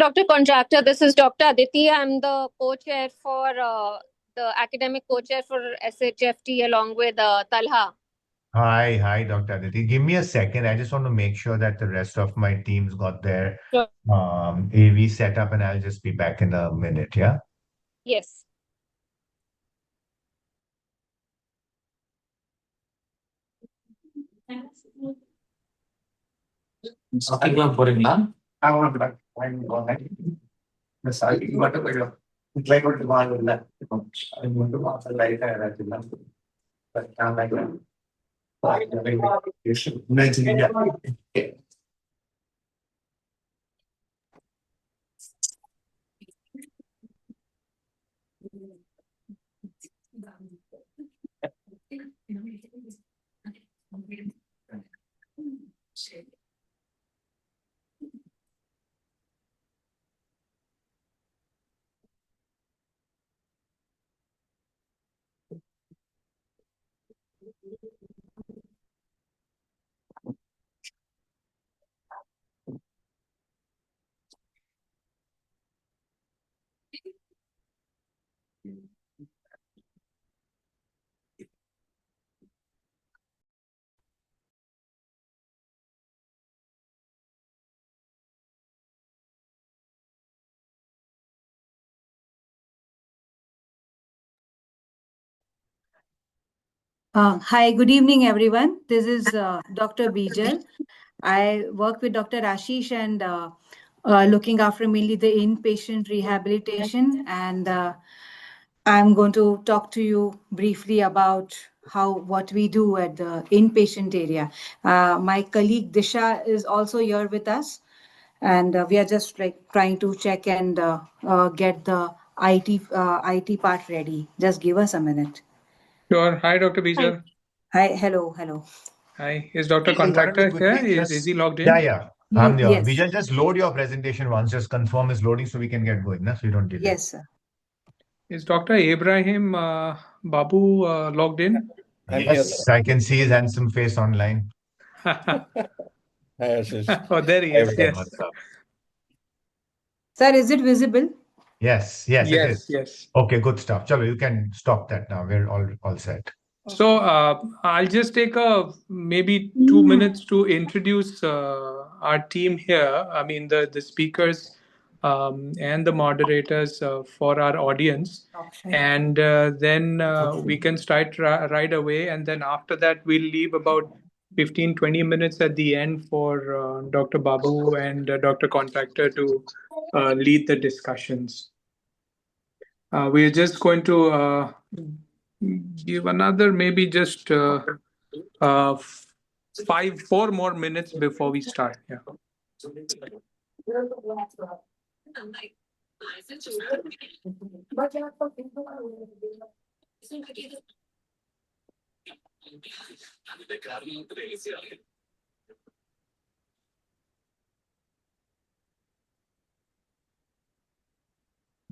Dr. Contractor, this is Dr. Aditi. I'm the co-chair for the academic co-chair for SfHFT along with Talha. Hi, Dr. Aditi. Give me a second. I just want to make sure that the rest of my team's got their Sure. AV set up, and I'll just be back in a minute, yeah? Yes. Hi, good evening, everyone. This is Dr. Bijal. I work with Dr. Aashish and looking after mainly the inpatient rehabilitation. And I'm going to talk to you briefly about what we do at the inpatient area. My colleague Disha is also here with us, and we are just trying to check and get the IT part ready. Just give us a minute. Sure. Hi, Dr. Bijal. Hi, hello. Hi. Is Dr. Contractor here? Is he logged in? Yeah. I'm there. Yes. Bijal, just load your presentation once. Just confirm it's loading so we can get going, so you don't delay. Yes, sir. Is Dr. Ibrahim Babu logged in? Yes, I can see his handsome face online. Hi, Aashish. Oh, there he is. Yes. What's up? Sir, is it visible? Yes, it is. Yes. Okay, good stuff. Chalo, you can stop that now. We're all set. So I'll just take maybe 2 minutes to introduce our team here. I mean, the speakers and the moderators for our audience. Okay. And then we can start right away. And then after that, we'll leave about 15-20 minutes at the end for Dr. Babu and Dr. Contractor to lead the discussions. We're just going to give another maybe just 4 more minutes before we start. Yeah.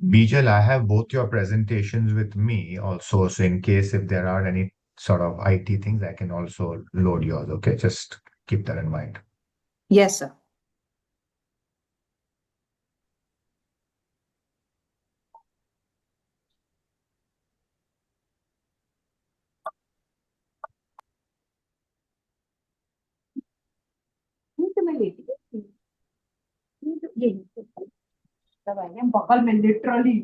Bijal, I have both your presentations with me also. So in case if there are any sort of IT things, I can also load yours. Okay, just keep that in mind. Yes, sir. बगल में literally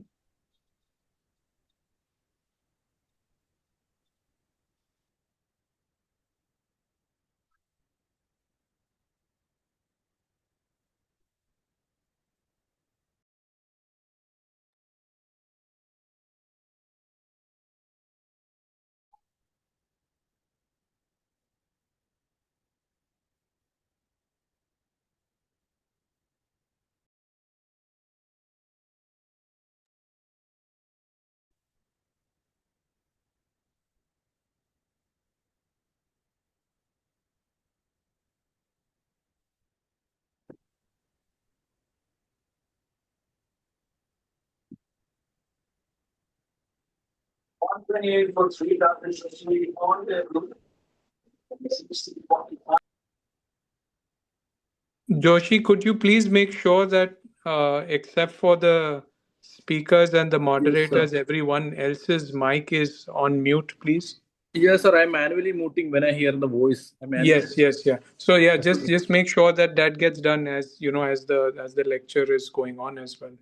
Joshi, could you please make sure that except for the speakers and the moderators, Yes, everyone else's mic is on mute, please. yes, sir. I'm manually muting when I hear the voice. Yes, yeah. So yeah, just make sure that that gets done as you know as the lecture is going on as well.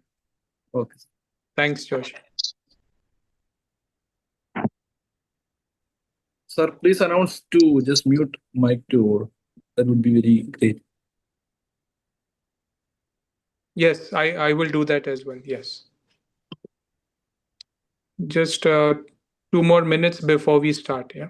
Okay. Thanks, Josh. Sir, please announce to just mute mic to. That would be very great. Yes, I will do that as well. Yes. Just 2 more minutes before we start. Yeah.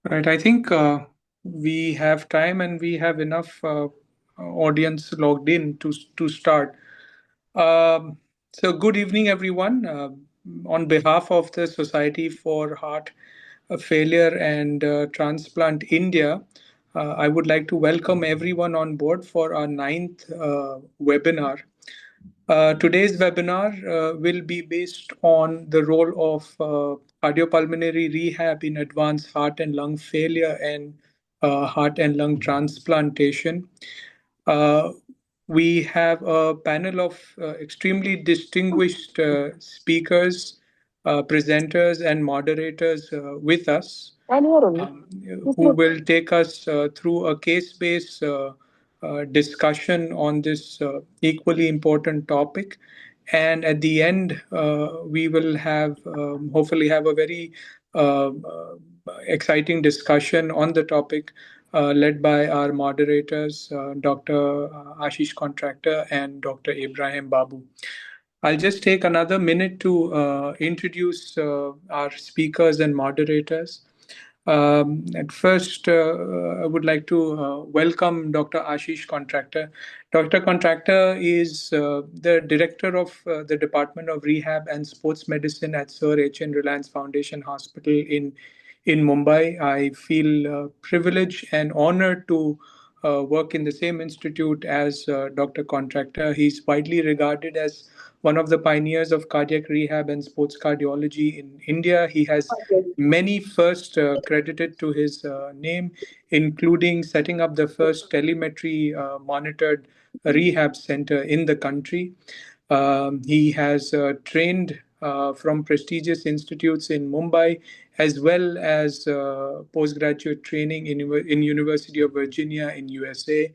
Right. I think we have time and we have enough audience logged in to start. So good evening, everyone. On behalf of the Society for Heart Failure and Transplant India, I would like to welcome everyone on board for our ninth webinar. Today's webinar will be based on the role of cardiopulmonary rehab in advanced heart and lung failure and heart and lung transplantation. Uh, we have a panel of extremely distinguished speakers, presenters, and moderators with us who will take us through a case-based discussion on this equally important topic. And at the end, we will have hopefully have a very exciting discussion on the topic led by our moderators, Dr. Aashish Contractor and Dr. Ibrahim Babu. I'll just take another minute to introduce our speakers and moderators. At first, I would like to welcome Dr. Aashish Contractor. Dr. Contractor is the director of the Department of Rehab and Sports Medicine at Sir H.N. Reliance Foundation Hospital in Mumbai. I feel privileged and honored to work in the same institute as Dr. Contractor. He's widely regarded as one of the pioneers of cardiac rehab and sports cardiology in India. He has many firsts credited to his name, including setting up the first telemetry monitored rehab center in the country. He has trained from prestigious institutes in Mumbai, as well as postgraduate training in University of Virginia in USA.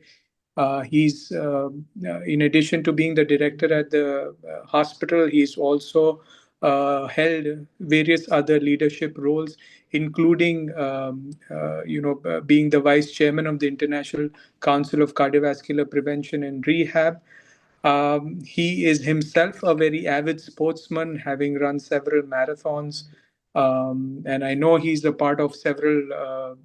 He's in addition to being the director at the hospital, he's also held various other leadership roles, including being the vice chairman of the International Council of Cardiovascular Prevention and Rehab. He is himself a very avid sportsman, having run several marathons. And I know he's a part of several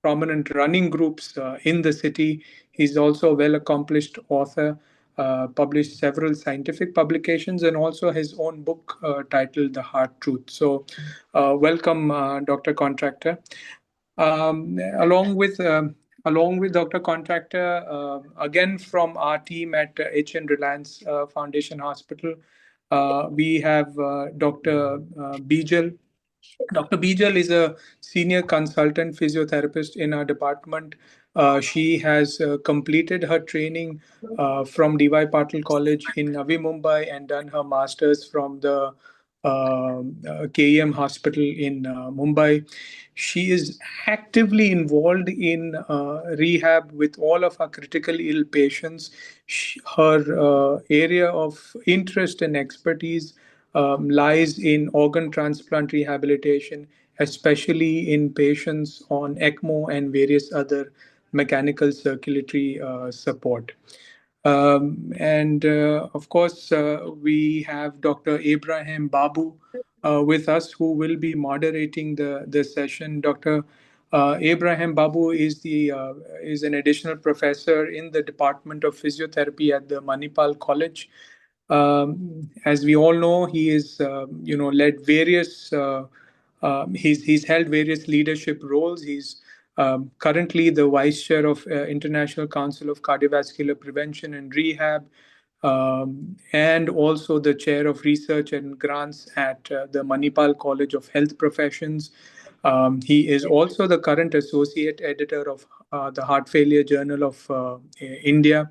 prominent running groups in the city. He's also a well accomplished author, published several scientific publications, and also his own book titled The Hard Truth. So, welcome, Dr. Contractor. Along with along with Dr. Contractor, again from our team at HN Reliance Foundation Hospital, we have Dr. Bijal. Dr. Bijal is a senior consultant physiotherapist in our department. She has completed her training from DY Patil College in Navi Mumbai and done her master's from the KEM Hospital in Mumbai. She is actively involved in rehab with all of our critical ill patients. Her area of interest and expertise lies in organ transplant rehabilitation, especially in patients on ECMO and various other mechanical circulatory support. And of course, we have Dr. Abraham Babu with us, who will be moderating the session. Dr. Abraham Babu is an additional professor in the Department of Physiotherapy at the Manipal College. As we all know, he is led various. He's held various leadership roles. He's currently the vice chair of International Council of Cardiovascular Prevention and Rehab, and also the chair of research and grants at the Manipal College of Health Professions. He is also the current associate editor of the Heart Failure Journal of India.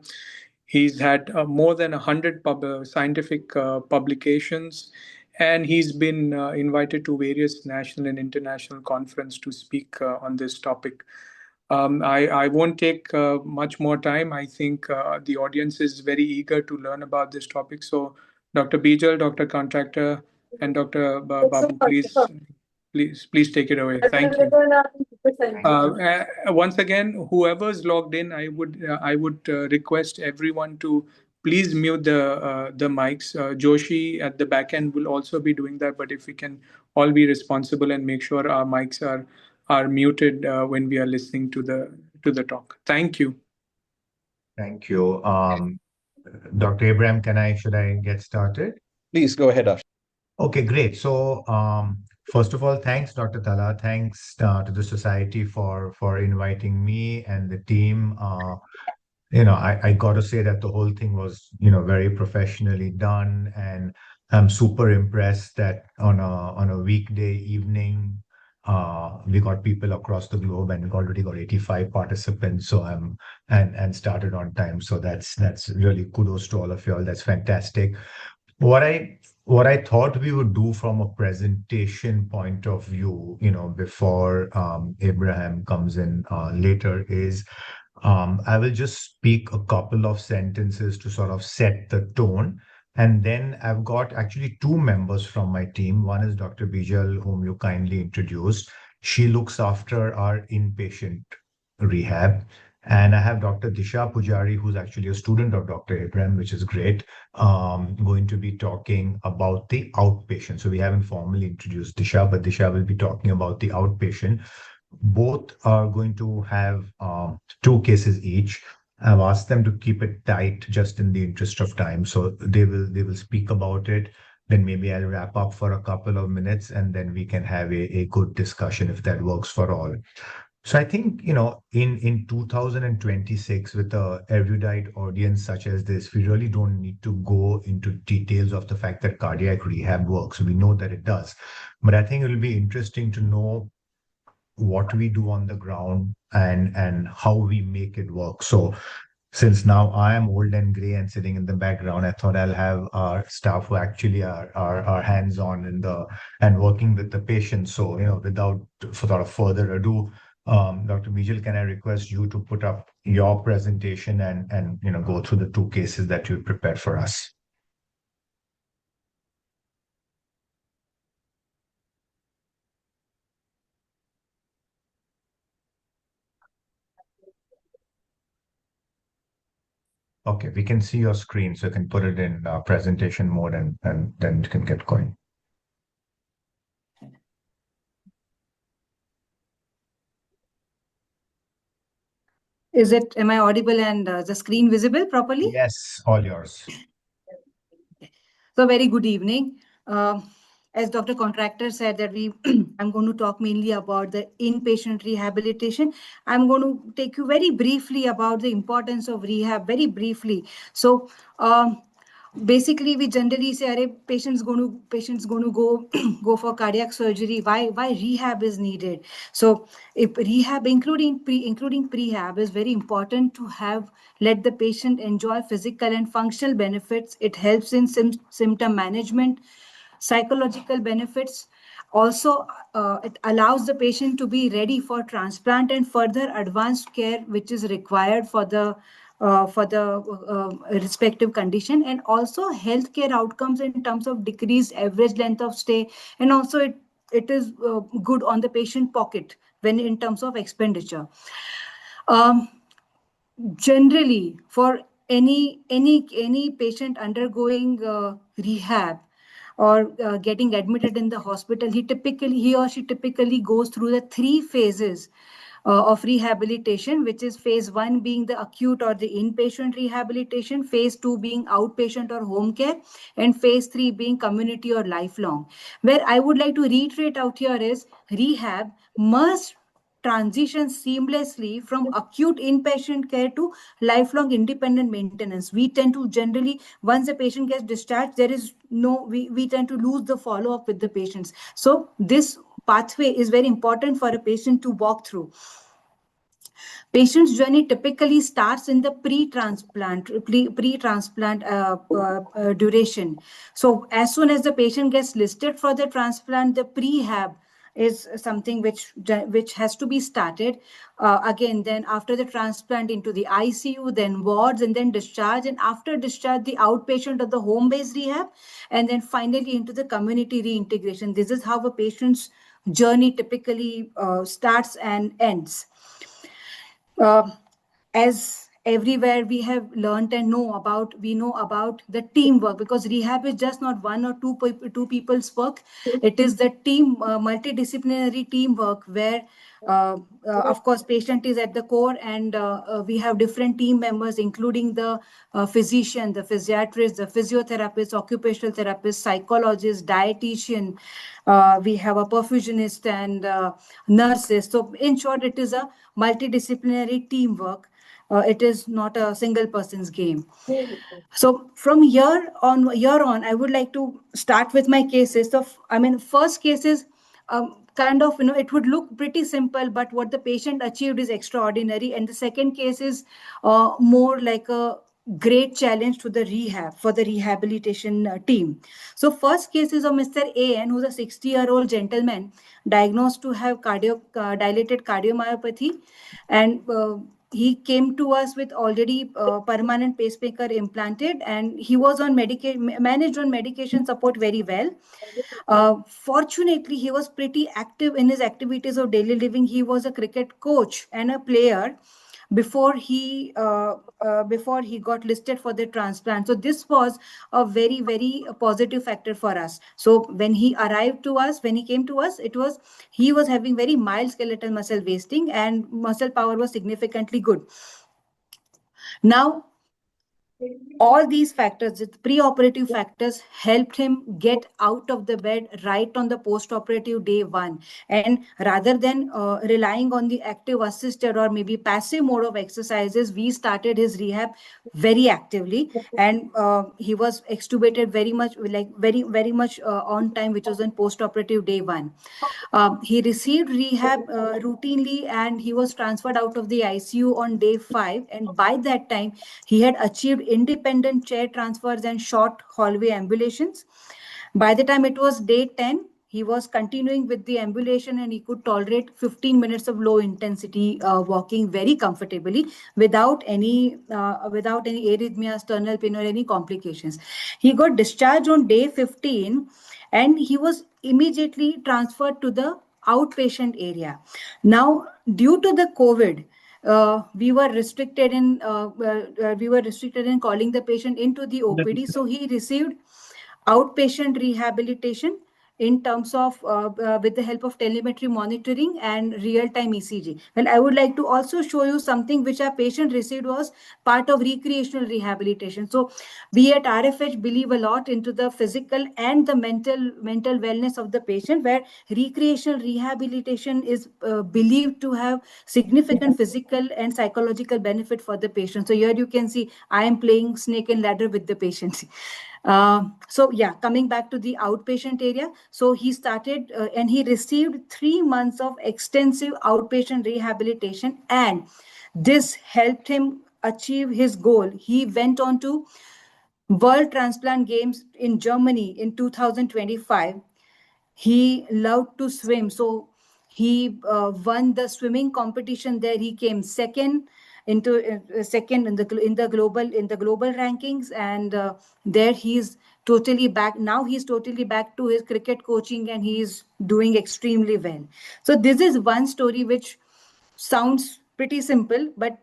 He's had more than 100 scientific publications, and he's been invited to various national and international conferences to speak on this topic. I won't take much more time. I think the audience is very eager to learn about this topic. So, Dr. Bijal, Dr. Contractor, and Dr. Babu, please take it away. Thank you. Once again, whoever's logged in, I would request everyone to please mute the mics. Joshi at the back end will also be doing that, but if we can all be responsible and make sure our mics are muted when we are listening to the talk. Thank you. Thank you. Dr. Abraham, should I get started? Please go ahead, Aashish. Okay, great. So, first of all, thanks, Dr. Tala. Thanks to the society for inviting me and the team. I got to say that the whole thing was, very professionally done, and I'm super impressed that on a weekday evening, we got people across the globe, and we've already got 85 participants. So and started on time. So that's really kudos to all of you all. That's fantastic. What I thought we would do from a presentation point of view, before Abraham comes in later, is I will just speak a couple of sentences to sort of set the tone. And then I've got actually two members from my team. One is Dr. Bijal, whom you kindly introduced. She looks after our inpatient rehab. And I have Dr. Disha Pujari, who's actually a student of Dr. Abraham, which is great, going to be talking about the outpatient. So we haven't formally introduced Disha, but Disha will be talking about the outpatient. Both are going to have 2 cases each. I've asked them to keep it tight just in the interest of time. So they will speak about it. Then maybe I'll wrap up for a couple of minutes, and then we can have a good discussion if that works for all. So I think, in 2026, with a erudite audience such as this, we really don't need to go into details of the fact that cardiac rehab works. We know that it does. But I think it'll be interesting to know what we do on the ground and how we make it work. So since now I am old and gray and sitting in the background, I thought I'll have our staff who actually are hands-on and working with the patient. So, without sort of further ado, Dr. Bijal, can I request you to put up your presentation and go through the 2 cases that you prepared for us? Okay, we can see your screen, so you can put it in presentation mode and then you can get going. Am I audible and the screen visible properly? Yes, all yours. So very good evening. as Dr. Contractor said, that I'm going to talk mainly about the inpatient rehabilitation. I'm going to take you very briefly about the importance of rehab, very briefly. So, basically, we generally say, "Arey, patients going to go go for cardiac surgery. Why rehab is needed?" So, if rehab, including prehab, is very important to have. Let the patient enjoy physical and functional benefits. It helps in symptom management, psychological benefits. Also, it allows the patient to be ready for transplant and further advanced care, which is required for the respective condition, and also healthcare outcomes in terms of decreased average length of stay, and also it is good on the patient pocket when in terms of expenditure. Generally, for any patient undergoing rehab or getting admitted in the hospital, he or she typically goes through the 3 phases of rehabilitation, which is phase 1 being the acute or the inpatient rehabilitation, phase 2 being outpatient or home care, and phase 3 being community or lifelong. Where I would like to reiterate out here is rehab must transition seamlessly from acute inpatient care to lifelong independent maintenance. We tend to generally, once the patient gets discharged, we tend to lose the follow-up with the patients. So this pathway is very important for a patient to walk through. Patient's journey typically starts in the pre-transplant duration. So as soon as the patient gets listed for the transplant, the prehab is something which has to be started. Again, then after the transplant into the ICU, then wards, and then discharge. And after discharge, the outpatient of the home-based rehab, and then finally into the community reintegration. This is how a patient's journey typically starts and ends. As everywhere we have learned and we know about the teamwork, because rehab is just not one or two people's work. It is the team, multidisciplinary teamwork, where of course patient is at the core, and we have different team members, including the physician, the physiatrist, the physiotherapist, occupational therapist, psychologist, dietitian. We have a perfusionist and nurses. So in short, it is a multidisciplinary teamwork. It is not a single person's game. So from here on, I would like to start with my cases. So, first case is kind of, it would look pretty simple, but what the patient achieved is extraordinary. And the second case is more like a great challenge to the rehab, for the rehabilitation team. So first case is of Mr. A.N., who's a 60-year-old gentleman diagnosed to have dilated cardiomyopathy, and he came to us with already permanent pacemaker implanted, and he was on managed on medication support very well. Fortunately, he was pretty active in his activities of daily living. He was a cricket coach and a player before he got listed for the transplant. So this was a very, very positive factor for us. So when he came to us, he was having very mild skeletal muscle wasting, and muscle power was significantly good. Now, all these factors, the preoperative factors, helped him get out of the bed right on the postoperative day 1. And rather than relying on the active assisted or maybe passive mode of exercises, we started his rehab very actively, and he was extubated very much on time, which was on postoperative day 1. He received rehab routinely, and he was transferred out of the ICU on day 5. And by that time, he had achieved independent chair transfers and short hallway ambulations. By the time it was day 10, he was continuing with the ambulation, and he could tolerate 15 minutes of low intensity walking very comfortably without any arrhythmia, sternal pain, or any complications. He got discharged on day 15, and he was immediately transferred to the outpatient area. Now, due to the COVID, we were restricted in calling the patient into the OPD. So he received outpatient rehabilitation in terms of with the help of telemetry monitoring and real-time ECG. Well, I would like to also show you something which our patient received was part of recreational rehabilitation. So we at RFH believe a lot into the physical and the mental wellness of the patient, where recreational rehabilitation is believed to have significant physical and psychological benefit for the patient. So here you can see I am playing snake and ladder with the patient. So yeah, coming back to the outpatient area. So he started and he received 3 months of extensive outpatient rehabilitation, and this helped him achieve his goal. He went on to World Transplant Games in Germany in 2025. He loved to swim, so he won the swimming competition there. He came second second in the global rankings, and there he's totally back. Now he's totally back to his cricket coaching, and he's doing extremely well. So this is one story which sounds pretty simple, but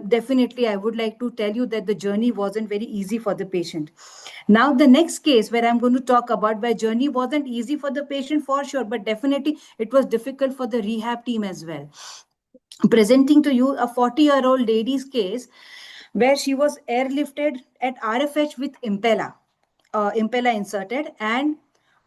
definitely I would like to tell you that the journey wasn't very easy for the patient. Now the next case where I'm going to talk about, where journey wasn't easy for the patient for sure, but definitely it was difficult for the rehab team as well. Presenting to you a 40-year-old lady's case where she was airlifted at RFH with impella inserted, and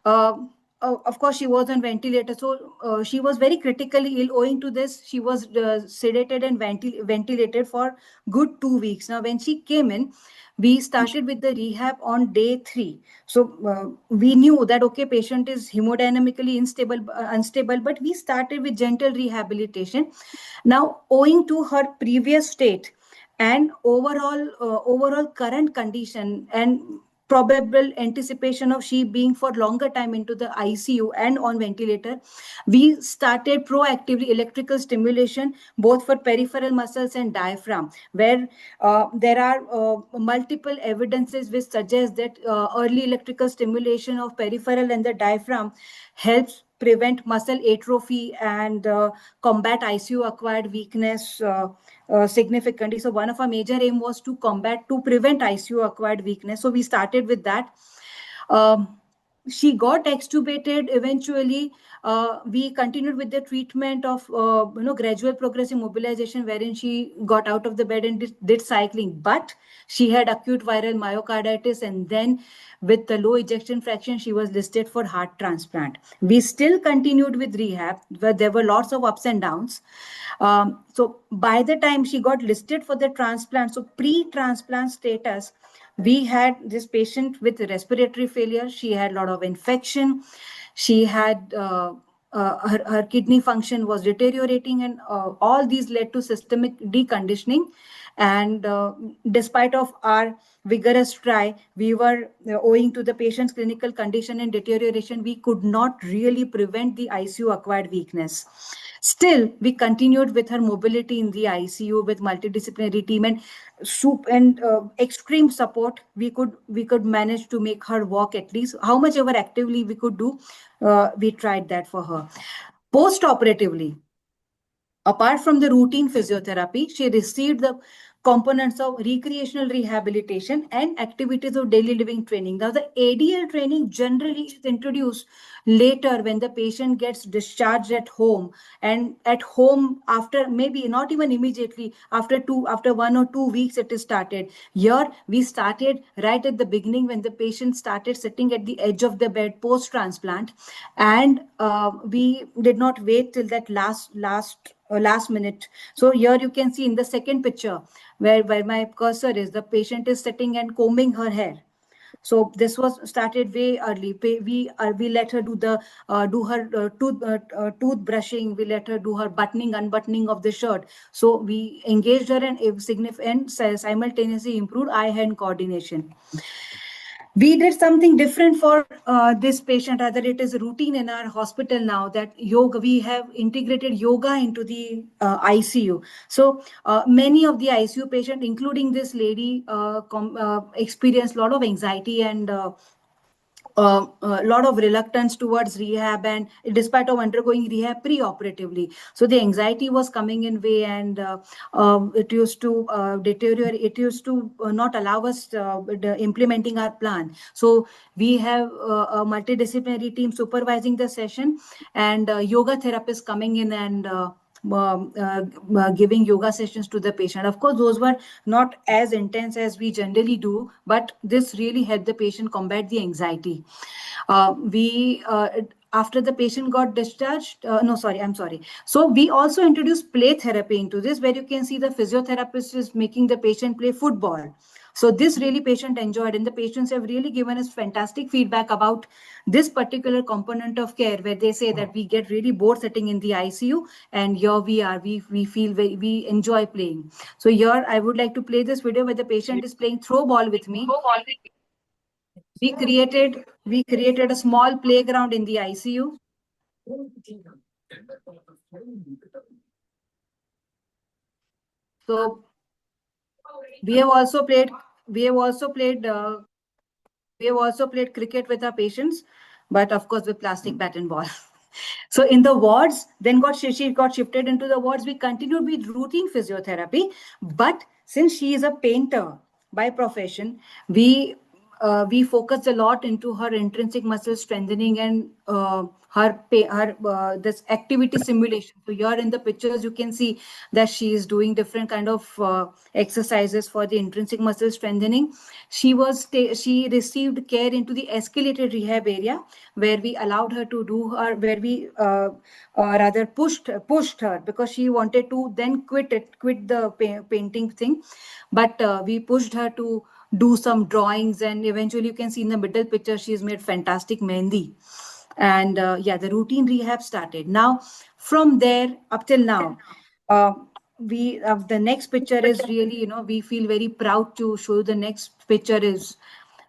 uh, of course she was on ventilator. So she was very critically ill. Owing to this, she was sedated and ventilated for good 2 weeks. Now when she came in, we started with the rehab on day 3. So we knew that okay, patient is hemodynamically unstable, but we started with gentle rehabilitation. Now owing to her previous state and overall current condition and probable anticipation of she being for longer time into the ICU and on ventilator, we started proactively electrical stimulation both for peripheral muscles and diaphragm, where there are multiple evidences which suggest that early electrical stimulation of peripheral and the diaphragm helps prevent muscle atrophy and combat ICU acquired weakness significantly. So one of our major aim was to prevent ICU acquired weakness. So we started with that. She got extubated eventually. We continued with the treatment of gradual progressive mobilization, wherein she got out of the bed and did cycling, but she had acute viral myocarditis, and then with the low ejection fraction she was listed for heart transplant. We still continued with rehab, where there were lots of ups and downs. So by the time she got listed for the transplant, so pre-transplant status, we had this patient with respiratory failure. She had a lot of infection. She had her kidney function was deteriorating, and all these led to systemic deconditioning. And despite of our vigorous try, we were owing to the patient's clinical condition and deterioration, we could not really prevent the ICU acquired weakness. Still, we continued with her mobility in the ICU with multidisciplinary team and extreme support. We could manage to make her walk at least how much ever actively we could do. We tried that for her. Post-operatively, apart from the routine physiotherapy, she received the components of recreational rehabilitation and activities of daily living training. Now, the ADL training generally is introduced later when the patient gets discharged at home, and at home after maybe not even immediately after 1 or 2 weeks it is started. Here we started right at the beginning when the patient started sitting at the edge of the bed post transplant, and we did not wait till that last minute. So here you can see in the second picture where my cursor is, the patient is sitting and combing her hair. So this was started way early. We let her do her tooth brushing. We let her do her unbuttoning of the shirt. So we engaged her and significant simultaneously improved eye-hand coordination. We did something different for this patient. Rather, it is a routine in our hospital now that yoga. We have integrated yoga into the ICU. So many of the ICU patients, including this lady, experienced a lot of anxiety and a lot of reluctance towards rehab, and despite of undergoing rehab pre-operatively. So the anxiety was coming in way, and it used to deteriorate. It used to not allow us implementing our plan. So we have a multidisciplinary team supervising the session, and yoga therapists coming in and giving yoga sessions to the patient. Of course, those were not as intense as we generally do, but this really helped the patient combat the anxiety. We After the patient got discharged, no, sorry, I'm sorry. So we also introduced play therapy into this, where you can see the physiotherapist is making the patient play football. So this really patient enjoyed, and the patients have really given us fantastic feedback about this particular component of care, where they say that we get really bored sitting in the ICU, and here we feel we enjoy playing. So here I would like to play this video where the patient is playing throw ball with me. We created a small playground in the ICU. So we have also played cricket with our patients, but of course with plastic bat and ball. So in the wards, then she got shifted into the wards. We continued with routine physiotherapy, but since she is a painter by profession, we focused a lot into her intrinsic muscle strengthening and her this activity simulation. So here in the pictures, you can see that she is doing different kind of exercises for the intrinsic muscle strengthening. She received care into the escalated rehab area, where we allowed her to do her, where we rather pushed her, because she wanted to then quit the painting thing, but we pushed her to do some drawings, and eventually you can see in the middle picture she's made fantastic mehndi. And the routine rehab started. Now from there up till now, the next picture is really, we feel very proud to show you. The next picture is,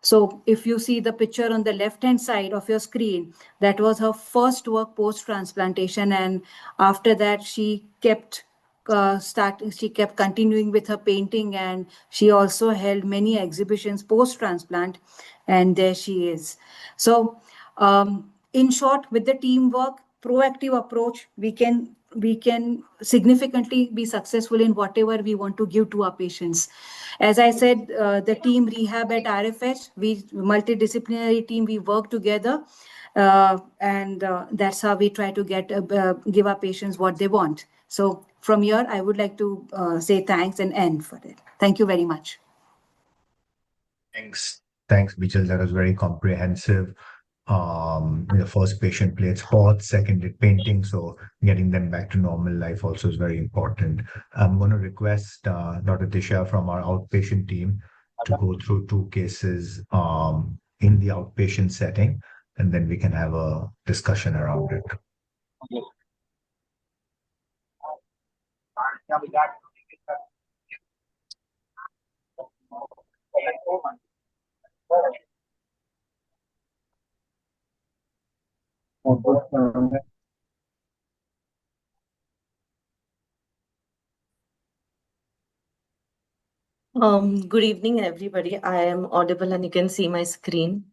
so if you see the picture on the left hand side of your screen, that was her first work post transplantation, and after that she kept continuing with her painting, and she also held many exhibitions post transplant, and there she is. So in short, with the teamwork, proactive approach, we can significantly be successful in whatever we want to give to our patients. As I said, the team Rehab at RFH, multidisciplinary team, we work together, and that's how we try to give our patients what they want. So from here, I would like to say thanks and end for it. Thank you very much. Thanks, Bijal. That was very comprehensive. The first patient played sports, second did painting, so getting them back to normal life also is very important. I'm going to request Dr. Disha from our outpatient team to go through 2 cases in the outpatient setting, and then we can have a discussion around it. Good evening, everybody. I am audible and you can see my screen.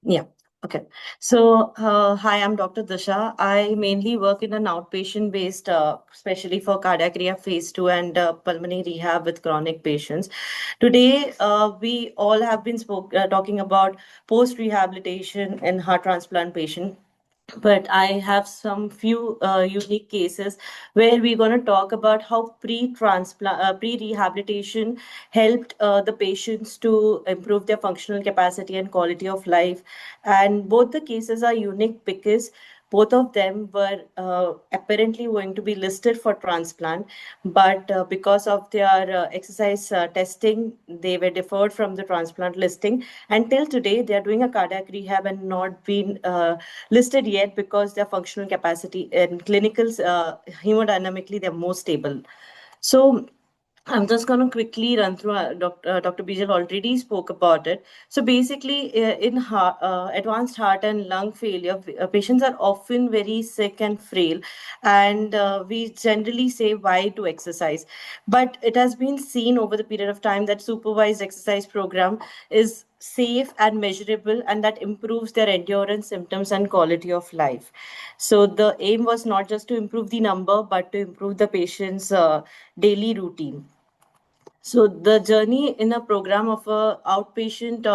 Yeah. Okay. So, hi, I'm Dr. Disha. I mainly work in an outpatient based, especially for cardiac rehab phase 2 and pulmonary rehab with chronic patients. Today, we all have been talking about post rehabilitation in heart transplant patient. But I have some few unique cases where we're going to talk about how pre-rehabilitation helped the patients to improve their functional capacity and quality of life. And both the cases are unique because both of them were apparently going to be listed for transplant, but because of their exercise testing, they were deferred from the transplant listing. Until today, they are doing a cardiac rehab and not been listed yet because their functional capacity and clinicals, hemodynamically, they're more stable. So I'm just going to quickly run through. Dr. Bijal already spoke about it. So basically, in advanced heart and lung failure, patients are often very sick and frail, and we generally say why to exercise. But it has been seen over the period of time that supervised exercise program is safe and measurable, and that improves their endurance, symptoms, and quality of life. So the aim was not just to improve the number, but to improve the patient's daily routine. So the journey in a program of a outpatient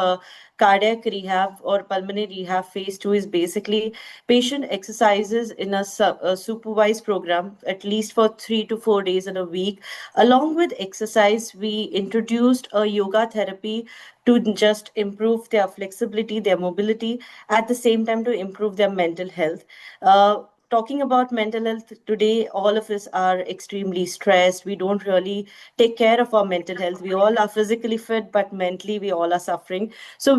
cardiac rehab or pulmonary rehab phase 2 is basically patient exercises in a supervised program at least for 3 to 4 days in a week. Along with exercise, we introduced a yoga therapy to just improve their flexibility, their mobility, at the same time to improve their mental health. Talking about mental health today, all of us are extremely stressed. We don't really take care of our mental health. We all are physically fit, but mentally we all are suffering. So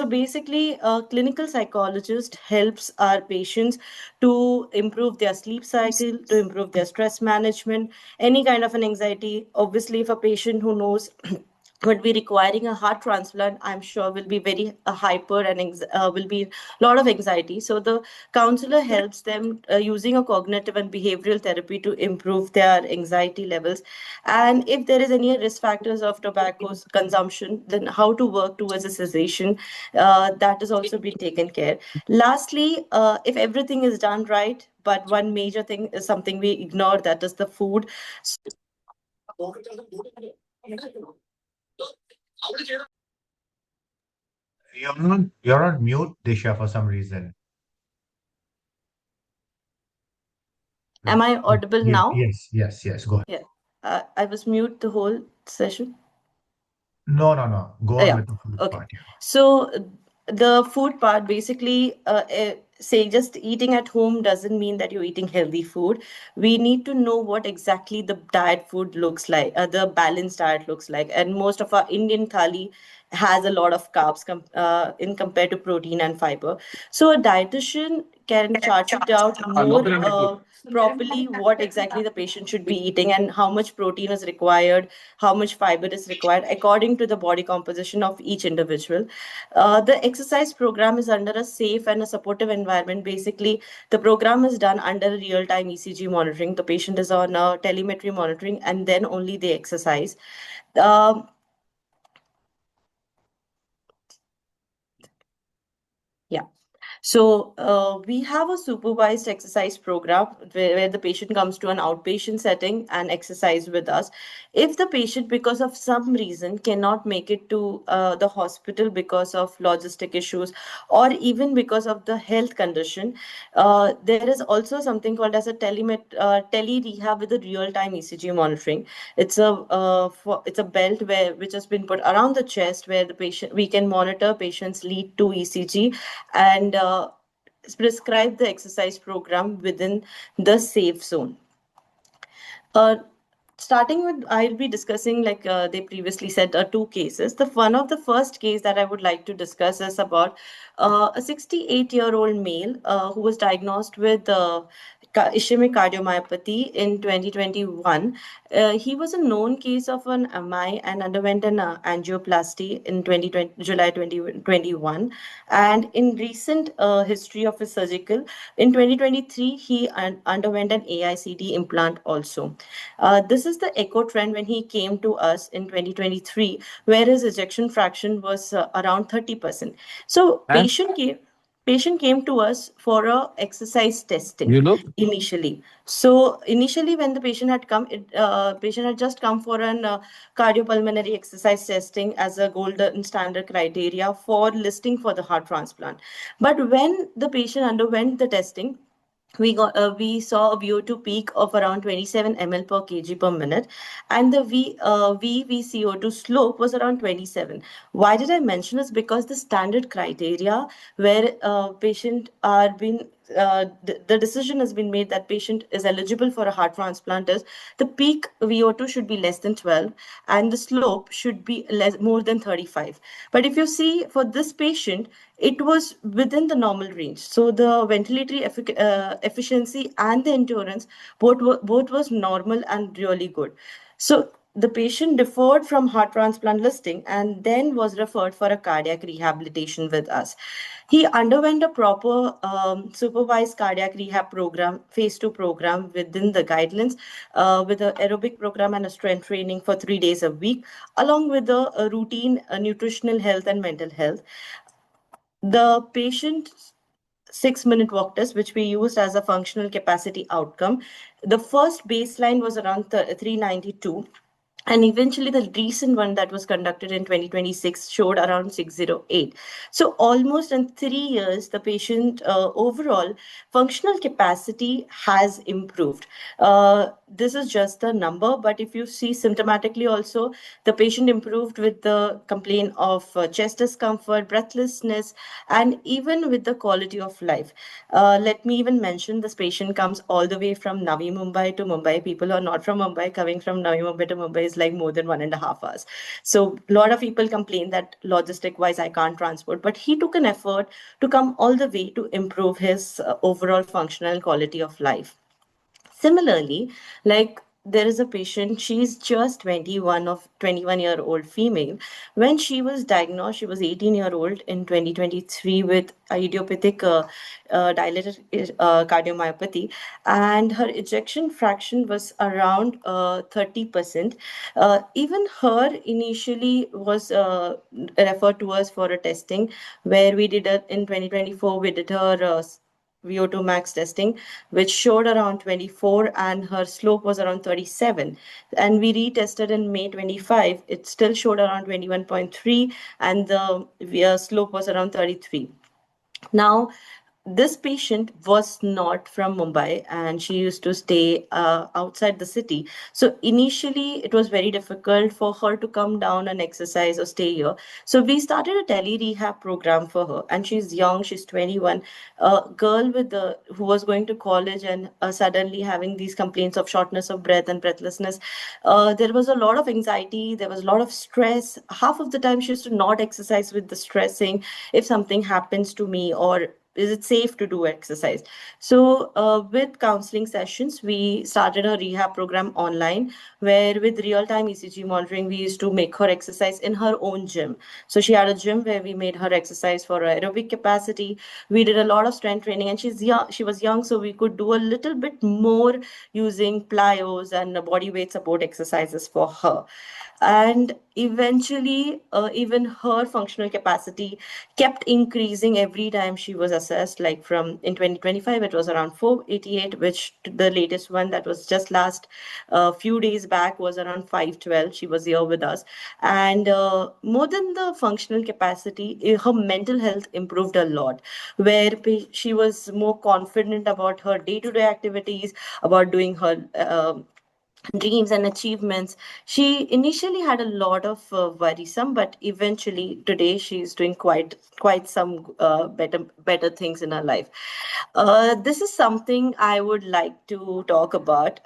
basically, a clinical psychologist helps our patients to improve their sleep cycle, to improve their stress management, any kind of an anxiety. Obviously, if a patient who knows would be requiring a heart transplant, I'm sure will be very hyper and will be a lot of anxiety. So the counselor helps them using a cognitive and behavioral therapy to improve their anxiety levels. And if there is any risk factors of tobacco consumption, then how to work towards a cessation, that is also being taken care. Lastly, if everything is done right, but one major thing is something we ignore, that is the food. You're on mute, Disha, for some reason. Am I audible now? Yes. Go ahead. Yeah. I was mute the whole session. No. Go on Yeah. with the food Okay. part. Yeah. So the food part, basically, say just eating at home doesn't mean that you're eating healthy food. We need to know what exactly the diet food looks like, the balanced diet looks like. And most of our Indian thali has a lot of carbs in compared to protein and fiber. So a dietitian can chart it out more properly what exactly the patient should be eating and how much protein is required, how much fiber is required according to the body composition of each individual. The exercise program is under a safe and a supportive environment. Basically, the program is done under real-time ECG monitoring. The patient is on telemetry monitoring, and then only they exercise. Um, yeah. So we have a supervised exercise program where the patient comes to an outpatient setting and exercise with us. If the patient, because of some reason, cannot make it to the hospital because of logistic issues or even because of the health condition, there is also something called as a tele rehab with a real time ECG monitoring. It's a belt which has been put around the chest where the patient we can monitor patient's lead to ECG and prescribe the exercise program within the safe zone. Uh, Starting with, I'll be discussing, like they previously said, two cases. The first case that I would like to discuss is about a 68-year-old male who was diagnosed with ischemic cardiomyopathy in 2021. He was a known case of an MI and underwent an angioplasty in July 2021. And in recent history of his surgical, in 2023, he underwent an AICD implant also. This is the echo trend when he came to us in 2023, where his ejection fraction was around 30%. So patient came to us for a exercise testing initially. So initially, when the patient had come, patient had just come for an cardiopulmonary exercise testing as a golden standard criteria for listing for the heart transplant. But when the patient underwent the testing, we saw a VO2 peak of around 27 ml per kg per minute, and the VVCO2 slope was around 27. Why did I mention this? Because the standard criteria where patient are being the decision has been made that patient is eligible for a heart transplant is the peak VO2 should be less than 12 and the slope should be more than 35. But if you see for this patient, it was within the normal range. So the ventilatory efficiency and the endurance both was normal and really good. So the patient deferred from heart transplant listing and then was referred for a cardiac rehabilitation with us. He underwent a proper supervised cardiac rehab program, phase 2 program within the guidelines, with an aerobic program and a strength training for 3 days a week, along with a routine nutritional health and mental health. The patient 6-minute walk test, which we used as a functional capacity outcome. The first baseline was around 392. And eventually, the recent one that was conducted in 2026 showed around 608. So, almost in 3 years, the patient overall functional capacity has improved. This is just the number, but if you see symptomatically also, the patient improved with the complaint of chest discomfort, breathlessness, and even with the quality of life. Let me even mention this patient comes all the way from Navi Mumbai to Mumbai. People who are not from Mumbai, coming from Navi Mumbai to Mumbai is like more than 1.5 hours. So a lot of people complain that logistic wise, I can't transport, but he took an effort to come all the way to improve his overall functional quality of life. Similarly, like there is a patient, she's just 21-year-old female. When she was diagnosed, she was 18-year-old in 2023 with idiopathic dilated cardiomyopathy, and her ejection fraction was around 30%. Even her initially was referred to us for a testing where we did it in 2024. We did her VO2 max testing, which showed around 24 and her slope was around 37. And we retested in May 25. It still showed around 21.3 and the slope was around 33. Now, this patient was not from Mumbai and she used to stay outside the city. So initially, it was very difficult for her to come down and exercise or stay here. So we started a tele rehab program for her, and she's young, she's 21, a girl with who was going to college and suddenly having these complaints of shortness of breath and breathlessness. There was a lot of anxiety, there was a lot of stress. Half of the time, she used to not exercise with the stress, saying, if something happens to me, or is it safe to do exercise? So with counseling sessions, we started a rehab program online where with real-time ECG monitoring, we used to make her exercise in her own gym. So she had a gym where we made her exercise for aerobic capacity. We did a lot of strength training, and she's young. She was young, so we could do a little bit more using plyos and body weight support exercises for her. And eventually, even her functional capacity kept increasing every time she was assessed. Like from in 2025, it was around 488, which the latest one that was just last few days back was around 512. She was here with us. And more than the functional capacity, her mental health improved a lot, where she was more confident about her day-to-day activities, about doing her dreams and achievements. She initially had a lot of worrisome, but eventually today she's doing quite some better things in her life. This is something I would like to talk about.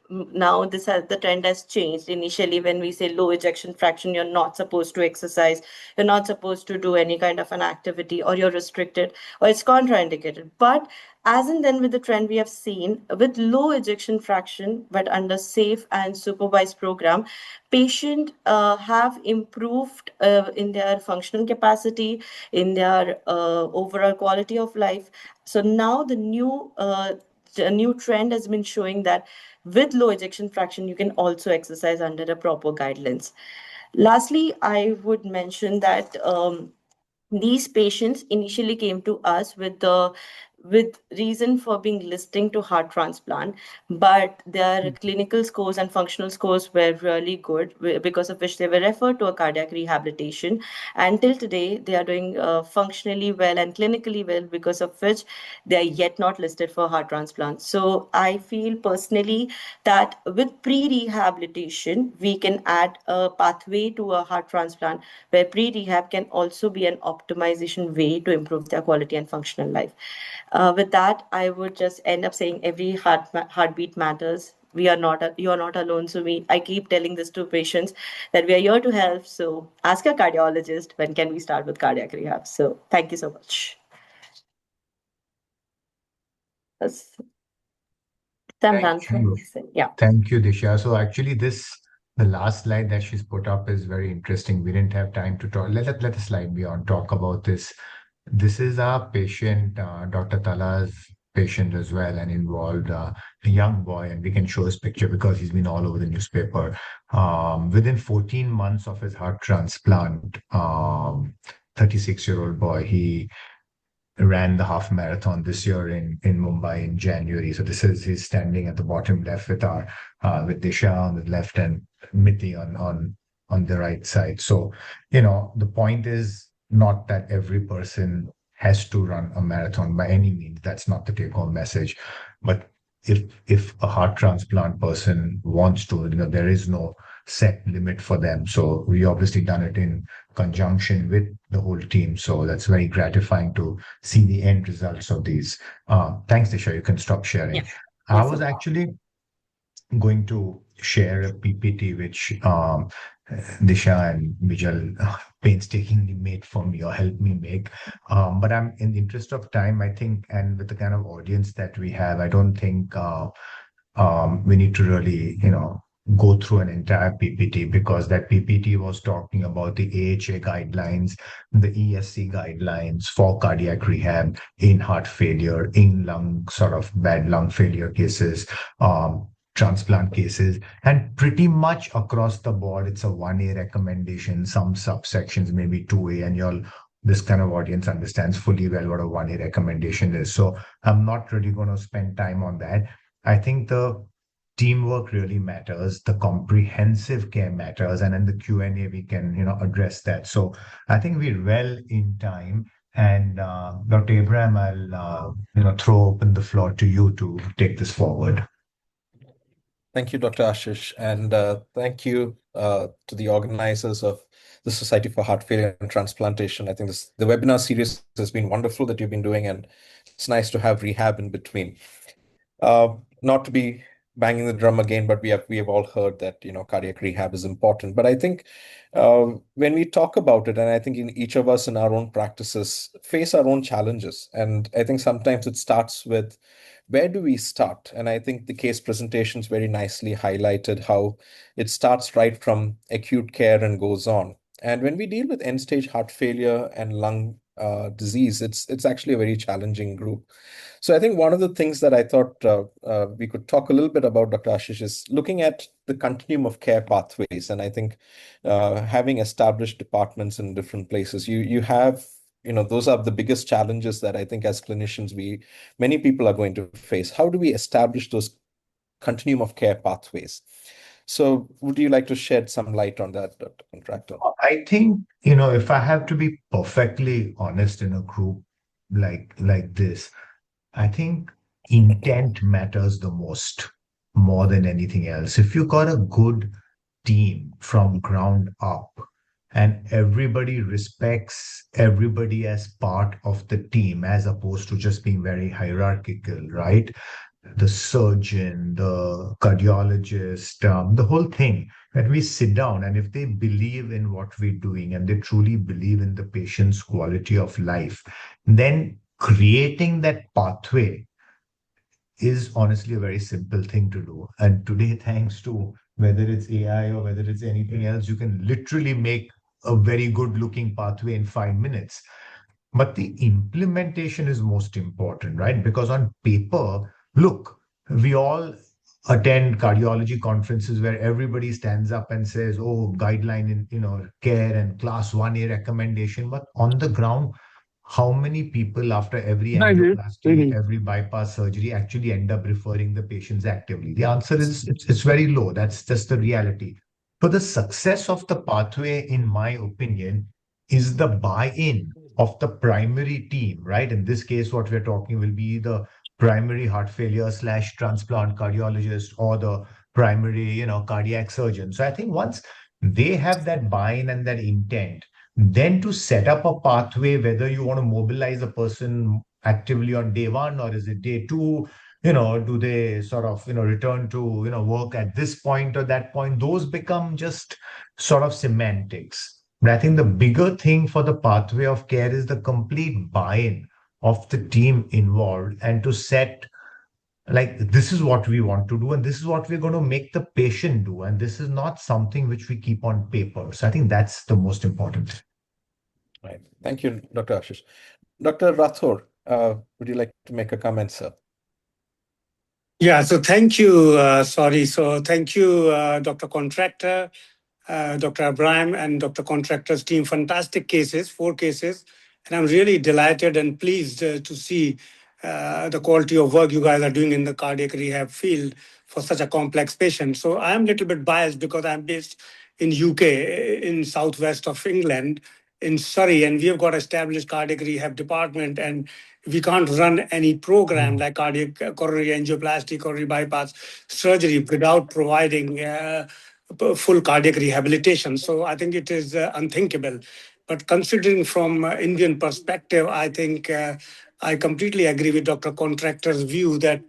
Now the trend has changed. Initially, when we say low ejection fraction, you're not supposed to exercise, you're not supposed to do any kind of an activity, or you're restricted, or it's contraindicated. But as and then with the trend we have seen with low ejection fraction, but under safe and supervised program, patient have improved in their functional capacity, in their overall quality of life. So now the new trend has been showing that with low ejection fraction, you can also exercise under the proper guidelines. Lastly, I would mention that these patients initially came to us with reason for being listing to heart transplant, but their clinical scores and functional scores were really good, because of which they were referred to a cardiac rehabilitation. And till today, they are doing functionally well and clinically well, because of which they are yet not listed for heart transplant. So I feel personally that with pre-rehabilitation, we can add a pathway to a heart transplant, where pre-rehab can also be an optimization way to improve their quality and functional life. With that, I would just end up saying every heartbeat matters. You are not alone. So I keep telling this to patients that we are here to help. So ask your cardiologist, when can we start with cardiac rehab? So thank you so much. I'm done. Thank you. Yeah. Thank you, Disha. So actually, this the last slide that she's put up is very interesting. We didn't have time to talk. Let the slide be on, talk about this. This is our patient, Dr. Tala's patient as well, and involved a young boy, and we can show his picture because he's been all over the newspaper. Within 14 months of his heart transplant, 36-year-old boy, he ran the half marathon this year in Mumbai in January. So this is he's standing at the bottom left with our with Disha on the left and Miti on the right side. So the point is not that every person has to run a marathon by any means. That's not the take-home message. But if a heart transplant person wants to, there is no set limit for them. So we obviously done it in conjunction with the whole team. So that's very gratifying to see the end results of these. Thanks, Disha. You can stop sharing. Yeah. I was actually going to share a PPT which Disha and Bijal painstakingly made for me or helped me make. But I'm in the interest of time, I think, and with the kind of audience that we have, I don't think we need to really, go through an entire PPT, because that PPT was talking about the AHA guidelines, the ESC guidelines for cardiac rehab in heart failure, in sort of bad lung failure cases, transplant cases, and pretty much across the board, it's a 1A recommendation, some subsections, maybe 2A, and this kind of audience understands fully well what a 1A recommendation is. So I'm not really going to spend time on that. I think the teamwork really matters, the comprehensive care matters, and in the Q&A we can address that. So I think we're well in time, and Dr. Abraham, I'll throw open the floor to you to take this forward. Thank you, Dr. Aashish, and thank you to the organizers of the Society for Heart Failure and Transplantation. I think the webinar series has been wonderful that you've been doing, and it's nice to have Rehab in between. Not to be banging the drum again, but we have all heard that cardiac rehab is important. But I think when we talk about it, and I think in each of us in our own practices face our own challenges, and I think sometimes it starts with where do we start? And I think the case presentations very nicely highlighted how it starts right from acute care and goes on. And when we deal with end-stage heart failure and lung disease, it's actually a very challenging group. So I think one of the things that I thought we could talk a little bit about, Dr. Aashish, is looking at the continuum of care pathways. And I think having established departments in different places, you have, those are the biggest challenges that I think as clinicians, many people are going to face. How do we establish those continuum of care pathways? So would you like to shed some light on that, Dr. Contractor? I think, if I have to be perfectly honest in a group like this, I think intent matters the most, more than anything else. If you got a good team from ground up and everybody respects everybody as part of the team, as opposed to just being very hierarchical, right? The surgeon, the cardiologist, the whole thing, when we sit down, and if they believe in what we're doing and they truly believe in the patient's quality of life, then creating that pathway is honestly a very simple thing to do. And today, thanks to whether it's AI or whether it's anything else, you can literally make a very good looking pathway in 5 minutes. But the implementation is most important, right? Because on paper, look, we all attend cardiology conferences where everybody stands up and says, oh, guideline in care and class 1A recommendation. But on the ground, how many people after every angioplasty, every bypass surgery actually end up referring the patients actively? The answer is it's very low. That's just the reality. So the success of the pathway, in my opinion, is the buy-in of the primary team, right? In this case, what we're talking will be the primary heart failure / transplant cardiologist or the primary, cardiac surgeon. So I think once they have that buy-in and that intent, then to set up a pathway, whether you want to mobilize a person actively on day 1 or is it day 2, do they sort of, return to, work at this point or that point? Those become just sort of semantics. But I think the bigger thing for the pathway of care is the complete buy-in of the team involved, and to set like this is what we want to do, and this is what we're going to make the patient do, and this is not something which we keep on paper. So I think that's the most important. Right. Thank you, Dr. Ashish. Dr. Rathore, would you like to make a comment, sir? Yeah, so thank you. So thank you, Dr. Contractor, Dr. Abraham, and Dr. Contractor's team. Fantastic cases, 4 cases. And I'm really delighted and pleased to see the quality of work you guys are doing in the cardiac rehab field for such a complex patient. So I'm a little bit biased because I'm based in UK, in southwest of England, in Surrey, and we have got established cardiac rehab department, and we can't run any program like cardiac coronary angioplasty, coronary bypass surgery without providing full cardiac rehabilitation. So I think it is unthinkable. But considering from Indian perspective, I think I completely agree with Dr. Contractor's view that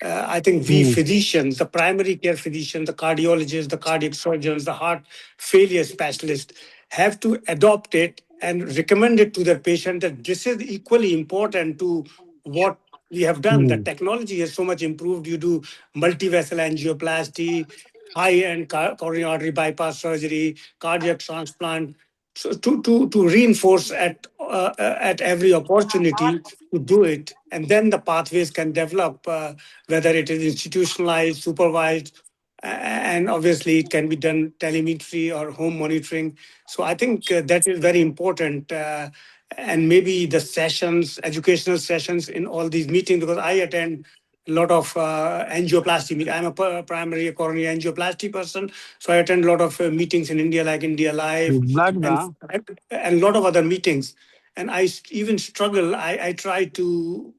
I think we physicians, the primary care physicians, the cardiologists, the cardiac surgeons, the heart failure specialists have to adopt it and recommend it to their patient that this is equally important to what we have done. The technology has so much improved. You do multi-vessel angioplasty, high-end coronary artery bypass surgery, cardiac transplant, so to reinforce at every opportunity to do it, and then the pathways can develop, whether it is institutionalized, supervised, and obviously it can be done telemetry or home monitoring. So I think that is very important. And maybe the sessions, educational sessions in all these meetings, because I attend a lot of angioplasty meetings. I'm a primary coronary angioplasty person, so I attend a lot of meetings in India, like India Live, and a lot of other meetings. And I even struggle. I try to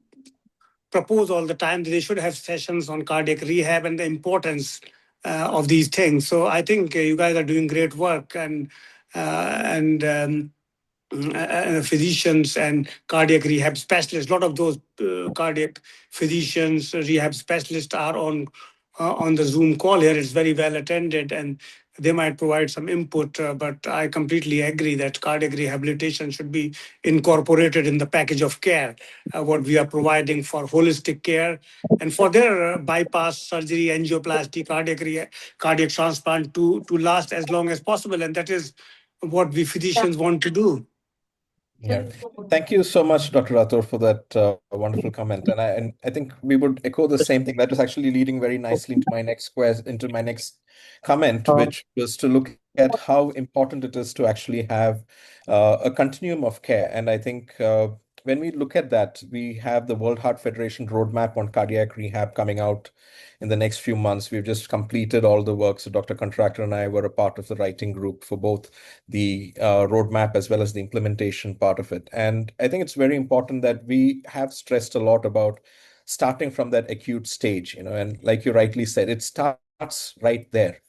propose all the time that they should have sessions on cardiac rehab and the importance of these things. So I think you guys are doing great work, and physicians and cardiac rehab specialists. A lot of those cardiac physicians, rehab specialists are on the Zoom call here. It's very well attended, and they might provide some input. But I completely agree that cardiac rehabilitation should be incorporated in the package of care, what we are providing for holistic care and for their bypass surgery, angioplasty, cardiac transplant to last as long as possible. And that is what we physicians want to do. Yeah. Thank you so much, Dr. Rathore, for that wonderful comment. And I think we would echo the same thing. That was actually leading very nicely into my next comment, which was to look at how important it is to actually have a continuum of care. And I think when we look at that, we have the World Heart Federation roadmap on cardiac rehab coming out in the next few months. We've just completed all the work. So Dr. Contractor and I were a part of the writing group for both the roadmap as well as the implementation part of it. And I think it's very important that we have stressed a lot about starting from that acute stage, and like you rightly said, it starts right there.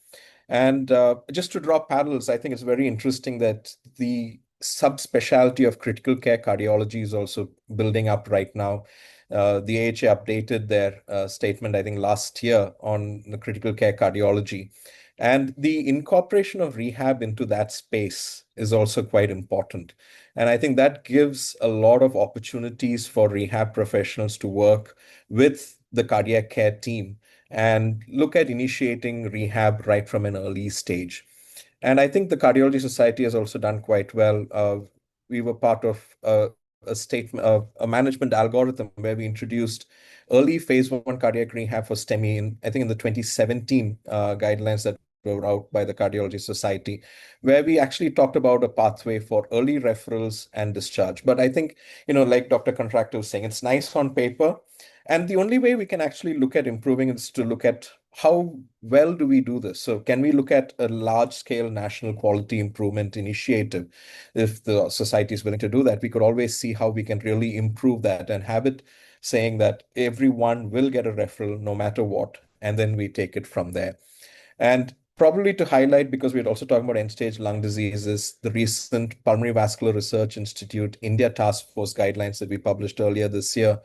And just to draw parallels, I think it's very interesting that the subspecialty of critical care cardiology is also building up right now. The AHA updated their statement, I think, last year on the critical care cardiology. And the incorporation of rehab into that space is also quite important. And I think that gives a lot of opportunities for rehab professionals to work with the cardiac care team and look at initiating rehab right from an early stage. And I think the Cardiology Society has also done quite well. We were part of a management algorithm where we introduced early phase 1 cardiac rehab for STEMI I think in the 2017 guidelines that were out by the Cardiology Society, where we actually talked about a pathway for early referrals and discharge. But I think, like Dr. Contractor was saying, it's nice on paper. And the only way we can actually look at improving is to look at how well do we do this? So can we look at a large-scale national quality improvement initiative? If the society is willing to do that, we could always see how we can really improve that and have it saying that everyone will get a referral no matter what, and then we take it from there. And probably to highlight, because we're also talking about end-stage lung diseases, the recent Pulmonary Vascular Research Institute India Task Force guidelines that we published earlier this year.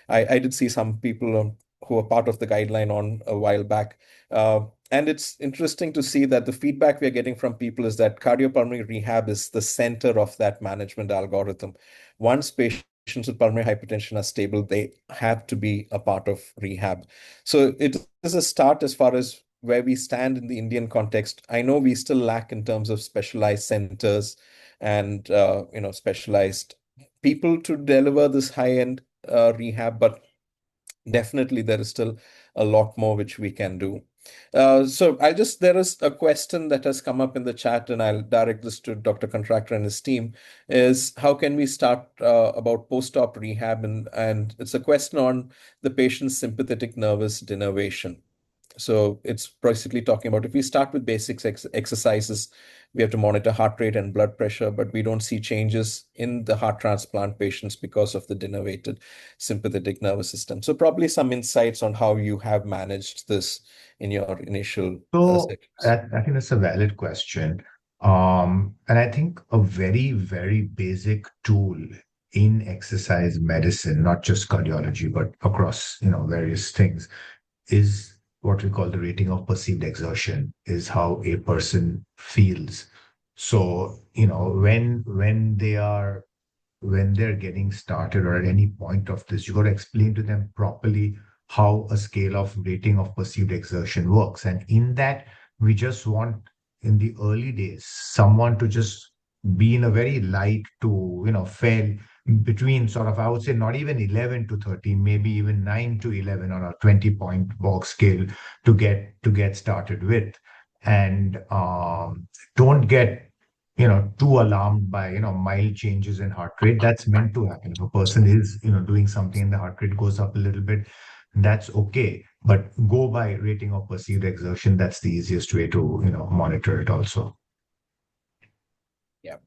I did see some people who were part of the guideline on a while back. And it's interesting to see that the feedback we're getting from people is that cardiopulmonary rehab is the center of that management algorithm. Once patients patients with pulmonary hypertension are stable, they have to be a part of rehab. So it is a start as far as where we stand in the Indian context. I know we still lack in terms of specialized centers and specialized people to deliver this high-end rehab, but definitely there is still a lot more which we can do. So there is a question that has come up in the chat, and I'll direct this to Dr. Contractor and his team, is how can we start about post-op rehab? And it's a question on the patient's sympathetic nervous denervation. So it's basically talking about if we start with basic exercises, we have to monitor heart rate and blood pressure, but we don't see changes in the heart transplant patients because of the denervated sympathetic nervous system. So probably some insights on how you have managed this in your initial So sessions. I think that's a valid question. And I think a very, very basic tool in exercise medicine, not just cardiology, but across, various things, is what we call the rating of perceived exertion, is how a person feels. So, when they're getting started or at any point of this, you got to explain to them properly how a scale of rating of perceived exertion works. And in that, we just want, in the early days, someone to just be in a very light to, fair between sort of, I would say, not even 11 to 13, maybe even 9 to 11 on a 20-point box scale to get started with. And don't get too alarmed by, mild changes in heart rate. That's meant to happen. If a person is, doing something and the heart rate goes up a little bit, that's okay. But go by rating of perceived exertion. That's the easiest way to, monitor it also. Yeah.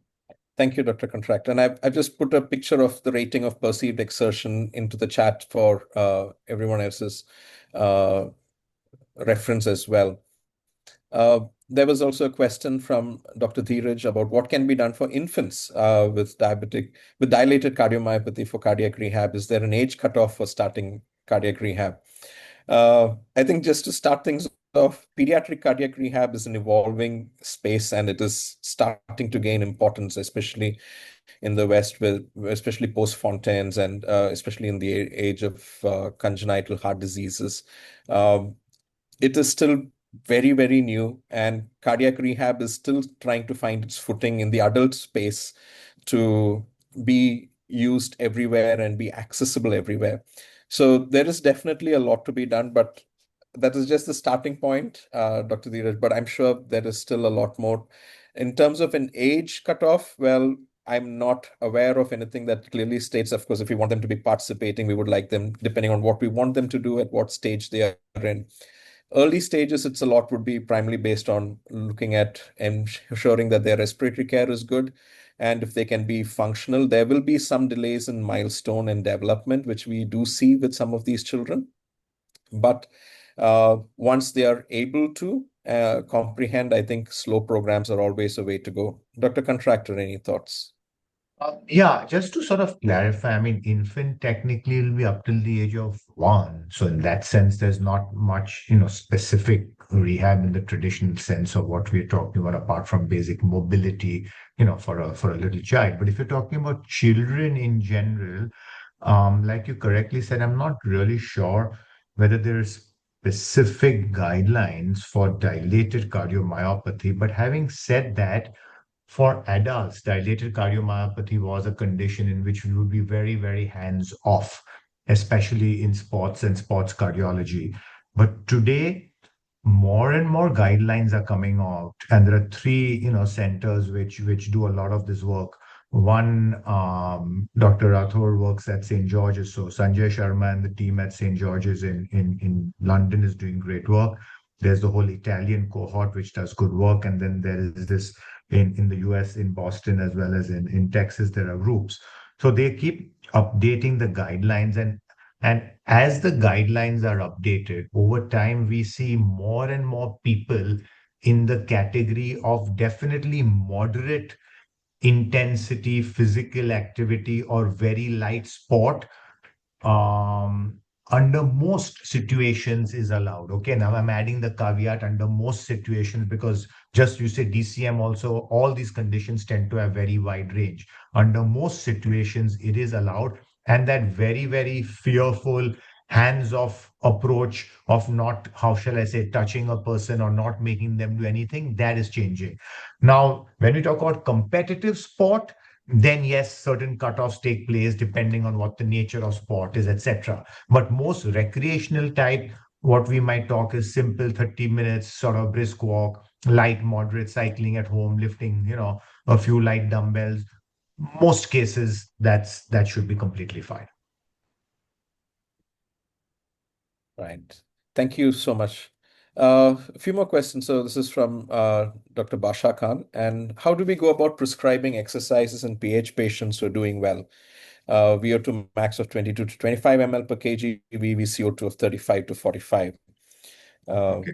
Thank you, Dr. Contractor. And I've just put a picture of the rating of perceived exertion into the chat for everyone else's reference as well. There was also a question from Dr. Dheeraj about what can be done for infants with dilated cardiomyopathy for cardiac rehab. Is there an age cutoff for starting cardiac rehab? I think just to start things off, pediatric cardiac rehab is an evolving space, and it is starting to gain importance, especially in the West, especially post-Fontaines and especially in the age of congenital heart diseases. It is still very, very new, and cardiac rehab is still trying to find its footing in the adult space to be used everywhere and be accessible everywhere. So there is definitely a lot to be done, but that is just the starting point, Dr. Dheeraj, but I'm sure there is still a lot more. In terms of an age cutoff, well, I'm not aware of anything that clearly states. Of course, if we want them to be participating, we would like them, depending on what we want them to do, at what stage they are in. Early stages, it's a lot would be primarily based on looking at ensuring that their respiratory care is good. And if they can be functional, there will be some delays in milestone and development, which we do see with some of these children. But once they are able to comprehend, I think slow programs are always a way to go. Dr. Contractor, any thoughts? Yeah, just to sort of clarify, I mean, infant technically will be up till the age of 1. So in that sense, there's not much, specific rehab in the traditional sense of what we're talking about, apart from basic mobility, for a little child. But if you're talking about children in general, like you correctly said, I'm not really sure whether there's specific guidelines for dilated cardiomyopathy. But having said that, for adults, dilated cardiomyopathy was a condition in which we would be very, very hands off, especially in sports and sports cardiology. But today, more and more guidelines are coming out, and there are 3, centers which do a lot of this work. One, Dr. Rathore works at St. George's. So Sanjay Sharma and the team at St. George's in London is doing great work. There's the whole Italian cohort, which does good work. And then there is this in the US, in Boston, as well as in Texas, there are groups. So they keep updating the guidelines. And as the guidelines are updated over time, we see more and more people in the category of definitely moderate intensity physical activity or very light sport under most situations is allowed. Okay, now I'm adding the caveat under most situations, because just you say DCM also, all these conditions tend to have very wide range. Under most situations, it is allowed. and that very, very fearful hands-off approach of not, how shall I say, touching a person or not making them do anything, that is changing. Now, when we talk about competitive sport, then yes, certain cutoffs take place depending on what the nature of sport is, etc. But most recreational type, what we might talk is simple 30 minutes sort of brisk walk, light, moderate cycling at home, lifting, a few light dumbbells. Most cases, that should be completely fine. Right. Thank you so much. A few more questions. So this is from Dr. Basha Khan. And how do we go about prescribing exercises in PH patients who are doing well? VO2 max of 22 to 25 ml per kg, VVCO2 of 35 to 45. Okay.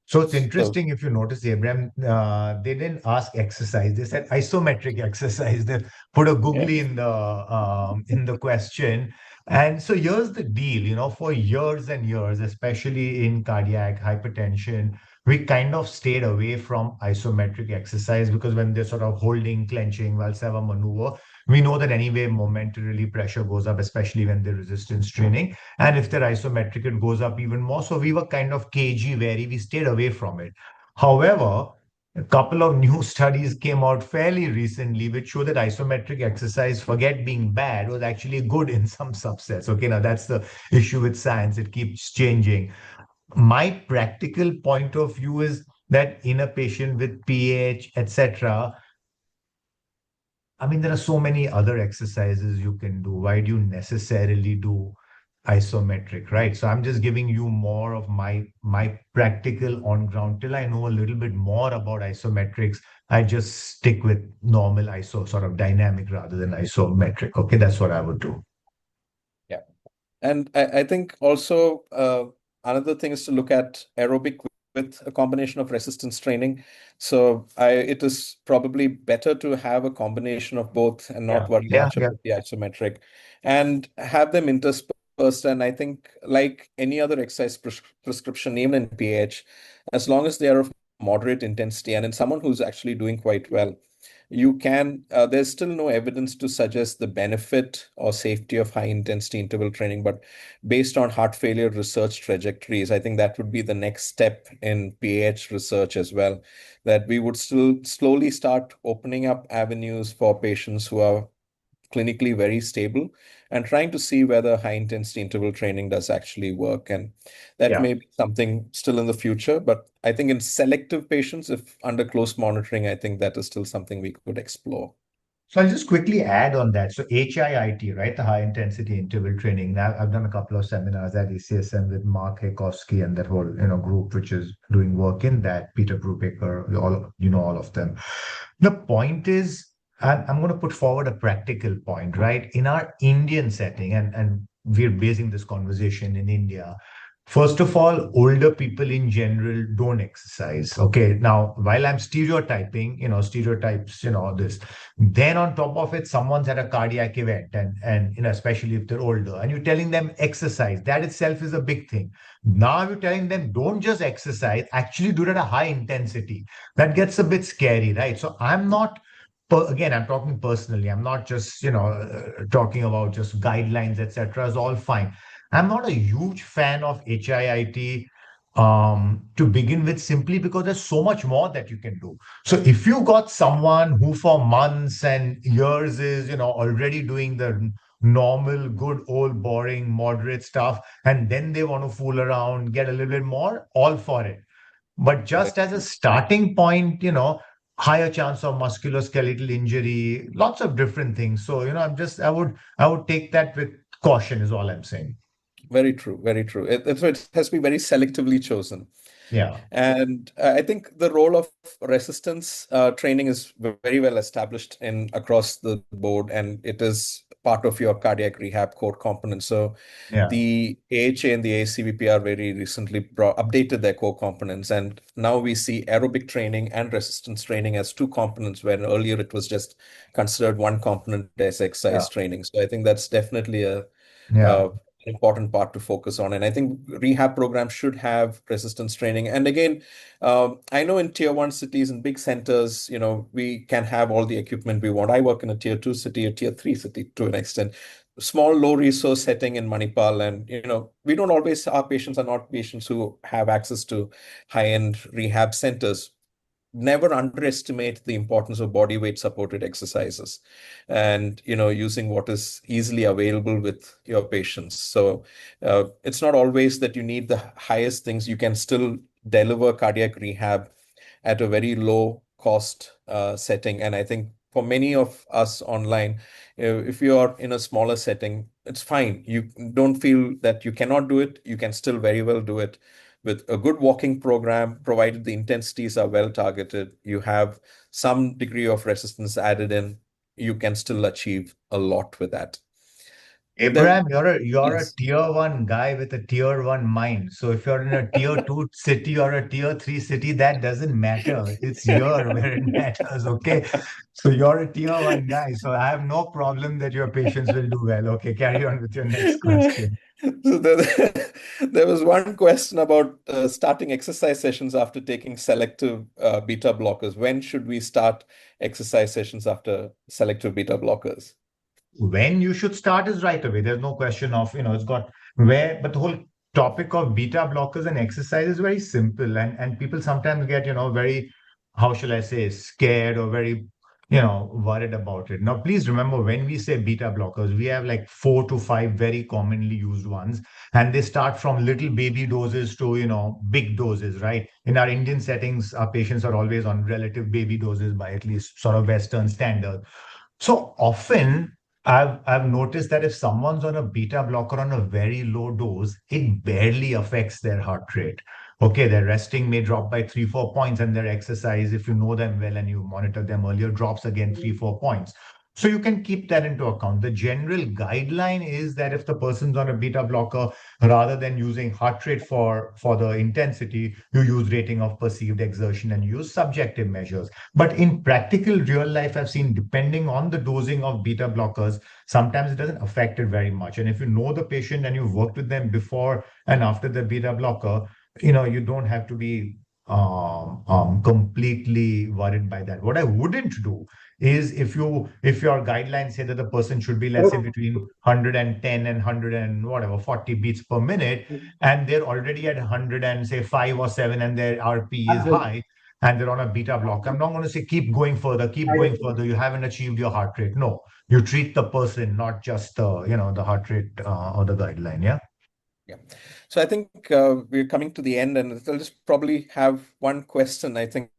So it's interesting if you notice, Abraham, they didn't ask exercise. They said isometric exercise. They put a googly in the question. And so here's the deal, for years and years, especially in cardiac hypertension, we kind of stayed away from isometric exercise because when they're sort of holding, clenching, Valsalva maneuver, we know that anyway, momentarily pressure goes up, especially when they're resistance training. And if they're isometric, it goes up even more. So we were kind of cagey, wary. We stayed away from it. However, a couple of new studies came out fairly recently which show that isometric exercise, forget being bad, was actually good in some subsets. Okay, now that's the issue with science. It keeps changing. My practical point of view is that in a patient with PH, etc., I mean, there are so many other exercises you can do. Why do you necessarily do isometric, right? So I'm just giving you more of my practical on ground. Till I know a little bit more about isometrics, I just stick with normal iso, sort of dynamic rather than isometric. Okay, that's what I would do. Yeah. And I think also another thing is to look at aerobic with a combination of resistance training. So it is probably better to have a combination of both and not worry much about the isometric and have them interspersed. And I think like any other exercise prescription, even in PH, as long as they are of moderate intensity and in someone who's actually doing quite well, you can, there's still no evidence to suggest the benefit or safety of high intensity interval training, but based on heart failure research trajectories, I think that would be the next step in PH research as well, that we would still slowly start opening up avenues for patients who are clinically very stable and trying to see whether high intensity interval training does actually work. And that may be something still in the future, but I think in selective patients, if under close monitoring, I think that is still something we could explore. So I'll just quickly add on that. So HIIT, right? The high intensity interval training. Now I've done a couple of seminars at ECSM with Mark Haykovsky and that whole, group, which is doing work in that, Peter Brubaker, all of them. The point is, I'm going to put forward a practical point, right? In our Indian setting, and we're basing this conversation in India. First of all, older people in general don't exercise. Okay. Now, while I'm stereotyping, stereotypes, this. Then on top of it, someone's at a cardiac event and especially if they're older, and you're telling them exercise. That itself is a big thing. Now you're telling them don't just exercise, actually do it at a high intensity. That gets a bit scary, right? So I'm not. Again, I'm talking personally. I'm not just, talking about just guidelines, etc. is all fine. I'm not a huge fan of HIIT to begin with, simply because there's so much more that you can do. So if you got someone who for months and years is, already doing the normal, good, old, boring, moderate stuff, and then they want to fool around, get a little bit more, all for it. But just as a starting point, higher chance of musculoskeletal injury, lots of different things. So, I would take that with caution is all I'm saying. Very true. Very true. It has to be very selectively chosen. Yeah. And I think the role of resistance training is very well established across the board, and it is part of your cardiac rehab core component. So the AHA and the ACVPR very recently updated their core components, and now we see aerobic training and resistance training as two components, where earlier it was just considered one component as exercise training. So I think that's definitely a important part to focus on. And I think rehab programs should have resistance training. And again, I know in tier 1 cities and big centers, we can have all the equipment we want. I work in a tier 2 city, a tier 3 city to an extent, small, low resource setting in Manipal. And, our patients are not patients who have access to high-end rehab centers. Never underestimate the importance of body weight supported exercises and using what is easily available with your patients. So it's not always that you need the highest things. You can still deliver cardiac rehab at a very low cost setting. And I think for many of us online, if you are in a smaller setting, it's fine. You don't feel that you cannot do it. You can still very well do it with a good walking program, provided the intensities are well targeted. You have some degree of resistance added in, you can still achieve a lot with that. Abraham, you're a Yes. tier 1 guy with a tier 1 mind. So if you're in a tier 2 city or a tier 3 city, that doesn't matter. It's here where it matters. Okay. So you're a tier 1 guy. So I have no problem that your patients will do well. Okay. Carry on with your next question. So there was one question about starting exercise sessions after taking selective beta blockers. When should we start exercise sessions after selective beta blockers? When you should start is right away. There's no question of, it's got where, but the whole topic of beta blockers and exercise is very simple. And people sometimes get, very, how shall I say, scared or very, worried about it. Now, please remember, when we say beta blockers, we have like 4 to 5 very commonly used ones. And they start from little baby doses to, big doses, right? In our Indian settings, our patients are always on relative baby doses by at least sort of Western standard. So often, I've noticed that if someone's on a beta blocker on a very low dose, it barely affects their heart rate. Okay, their resting may drop by 3-4 points, and their exercise, if you know them well and you monitor them earlier, drops again 3-4 points. So you can keep that into account. The general guideline is that if the person's on a beta blocker, rather than using heart rate for the intensity, you use rating of perceived exertion and use subjective measures. But in practical real life, I've seen, depending on the dosing of beta blockers, sometimes it doesn't affect it very much. And if you know the patient and you've worked with them before and after the beta blocker, you don't have to be completely worried by that. What I wouldn't do is if your guidelines say that the person should be, let's say, between 110 and 100 and whatever 40 beats per minute, and they're already at 100 and say 5 or 7, and their RP is high, and they're on a beta block, I'm not going to say keep going further, you haven't achieved your heart rate. No, you treat the person, not just the heart rate or the guideline. Yeah. So I think we're coming to the end, and I'll just probably have one question. I think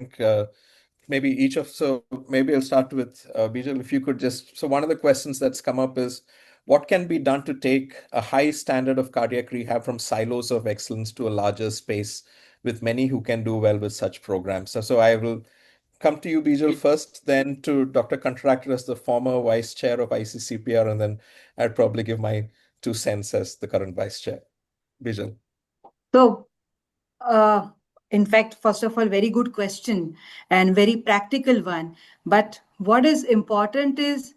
maybe I'll start with Bijal. If you could so one of the questions that's come up is, what can be done to take a high standard of cardiac rehab from silos of excellence to a larger space with many who can do well with such programs? So I will come to you, Bijal, first, then to Dr. Contractor as the former vice chair of ICCPR, and then I'd probably give my 2 cents as the current vice chair. Bijal. So, in fact, first of all, very good question and very practical one. But what is important is,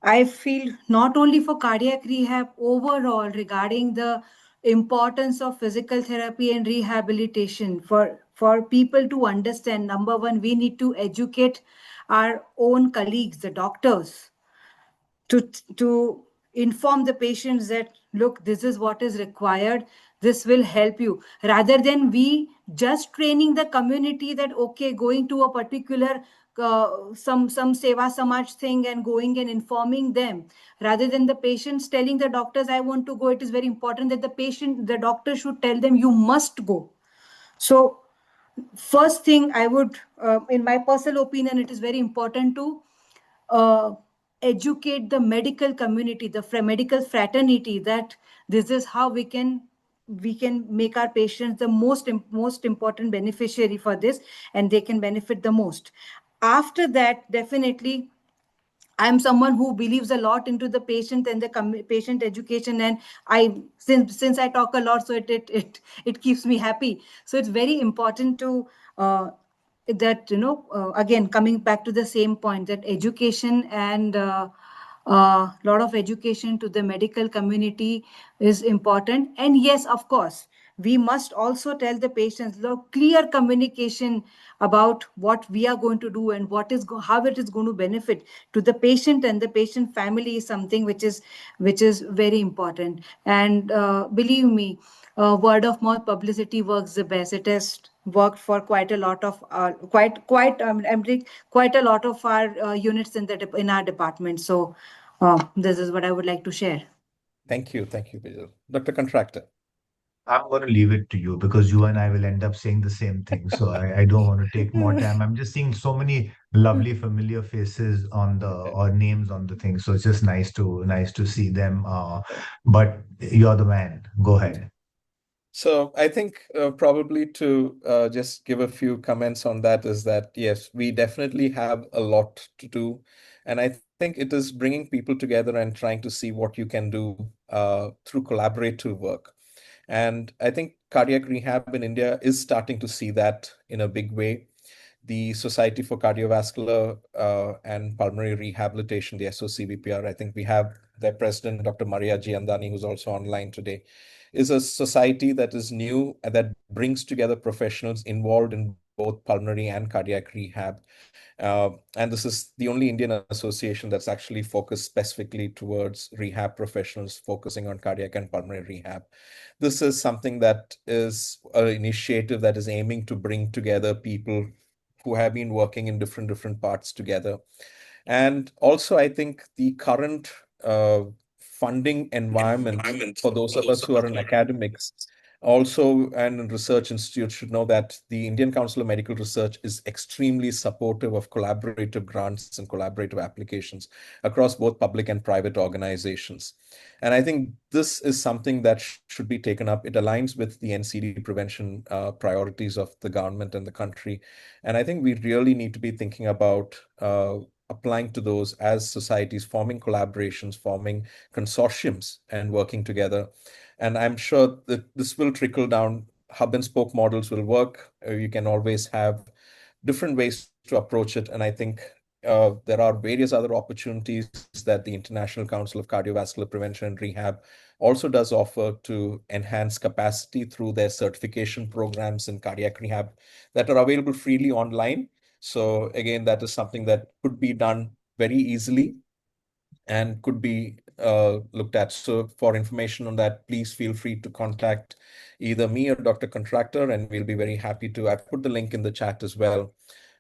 I feel, not only for cardiac rehab, overall regarding the importance of physical therapy and rehabilitation, for people to understand, number one, we need to educate our own colleagues, the doctors, to inform the patients that, look, this is what is required, this will help you, rather than we just training the community that, okay, going to a particular some Seva Samaj thing and going and informing them, rather than the patients telling the doctors, I want to go. It is very important that the doctor should tell them, you must go. So first thing I would, in my personal opinion, it is very important to educate the medical community, the medical fraternity, that this is how we can make our patients the most important beneficiary for this, and they can benefit the most. After that, definitely, I'm someone who believes a lot into the patient and the patient education, and since I talk a lot, so it keeps me happy. So it's very important to that again, coming back to the same point, that education and A lot of education to the medical community is important. And yes, of course, we must also tell the patients, look, clear communication about what we are going to do and how it is going to benefit to the patient and the patient family is something which is very important. And believe me, word of mouth publicity works the best. It has worked for quite a lot of quite a lot of our units in our department. So this is what I would like to share. Thank you, Bijal. Dr. Contractor. I'm going to leave it to you because you and I will end up saying the same thing. So I don't want to take more time. I'm just seeing so many lovely familiar faces on the or names on the thing. So it's just nice to see them. But you're the man. Go ahead. So I think probably to just give a few comments on that is that, yes, we definitely have a lot to do. And I think it is bringing people together and trying to see what you can do through collaborative work. And I think cardiac rehab in India is starting to see that in a big way. The Society for Cardiovascular and Pulmonary Rehabilitation, the SOCVPR, I think we have their president, Dr. Maria Giandani, who's also online today, is a society that is new and that brings together professionals involved in both pulmonary and cardiac rehab. And this is the only Indian association that's actually focused specifically towards rehab professionals focusing on cardiac and pulmonary rehab. This is something that is an initiative that is aiming to bring together people who have been working in different parts together. And also, I think the current funding environment for those of us who are in academics also and in research institutes should know that the Indian Council of Medical Research is extremely supportive of collaborative grants and collaborative applications across both public and private organizations. And I think this is something that should be taken up. It aligns with the NCD prevention priorities of the government and the country. And I think we really need to be thinking about applying to those as societies, forming collaborations, forming consortiums, and working together. And I'm sure that this will trickle down. Hub and spoke models will work. You can always have different ways to approach it. And I think there are various other opportunities that the International Council of Cardiovascular Prevention and Rehab also does offer to enhance capacity through their certification programs in cardiac rehab that are available freely online. So again, that is something that could be done very easily and could be looked at. So for information on that, please feel free to contact either me or Dr. Contractor, and we'll be very happy to. I've put the link in the chat as well.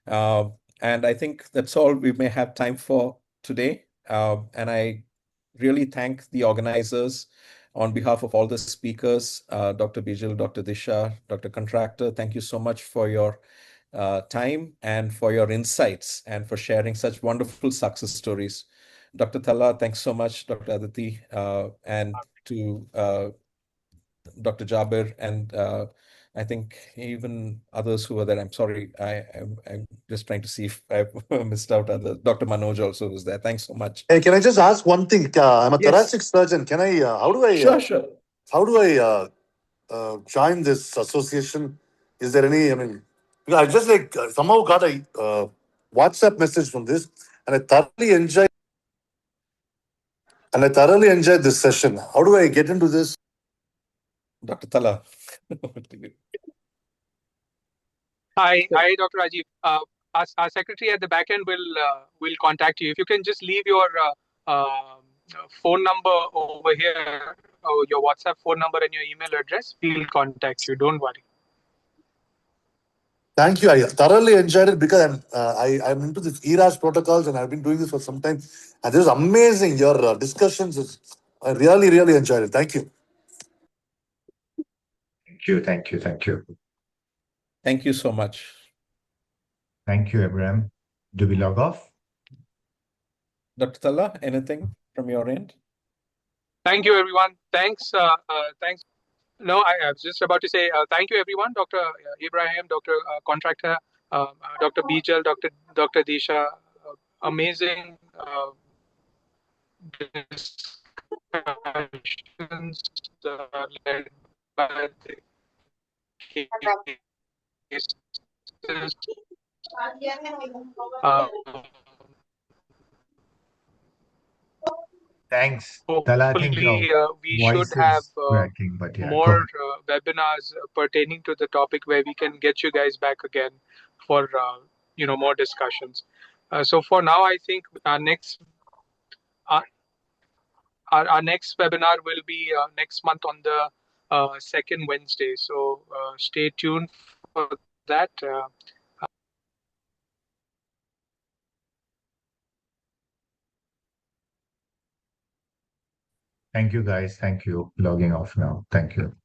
And I think that's all we may have time for today. And I really thank the organizers on behalf of all the speakers, Dr. Bijal, Dr. Disha, Dr. Contractor. Thank you so much for your time and for your insights and for sharing such wonderful success stories. Dr. Thala, thanks so much, Dr. Aditi, and to Dr. Jabir, and I think even others who were there. I'm sorry, I'm just trying to see if I've missed out others. Dr. Manoj also was there. Thanks so much. Hey, can I just ask one thing? I'm a Yes. thoracic surgeon. Can I? Sure. How do I join this association? Is there any? I mean, I just somehow got a WhatsApp message from this, and I thoroughly enjoyed this session. How do I get into this? Dr. Thala. Hi, Dr. Rajiv. Our secretary at the back end will contact you. If you can just leave your phone number over here, or your WhatsApp phone number and your email address, we'll contact you. Don't worry. Thank you. I thoroughly enjoyed it because I'm into this ERAS protocols and I've been doing this for some time. And this is amazing. Your discussions, I really enjoyed it. Thank you. Thank you. Thank you so much. Thank you, Abraham. Do we log off? Dr. Thala, anything from your end? Thank you, everyone. Thanks. No, I was just about to say thank you, everyone. Dr. Ibrahim, Dr. Contractor, Dr. Bijal, Dr. Disha. Amazing discussions led by the cases. Thanks, Tala. I think your hopefully we voice should have is cracking, but yeah, go more ahead. webinars pertaining to the topic where we can get you guys back again for more discussions. So for now, I think our, our next webinar will be next month on the second Wednesday. So stay tuned for that. Thank you, guys. Thank you. Logging off now. Thank you.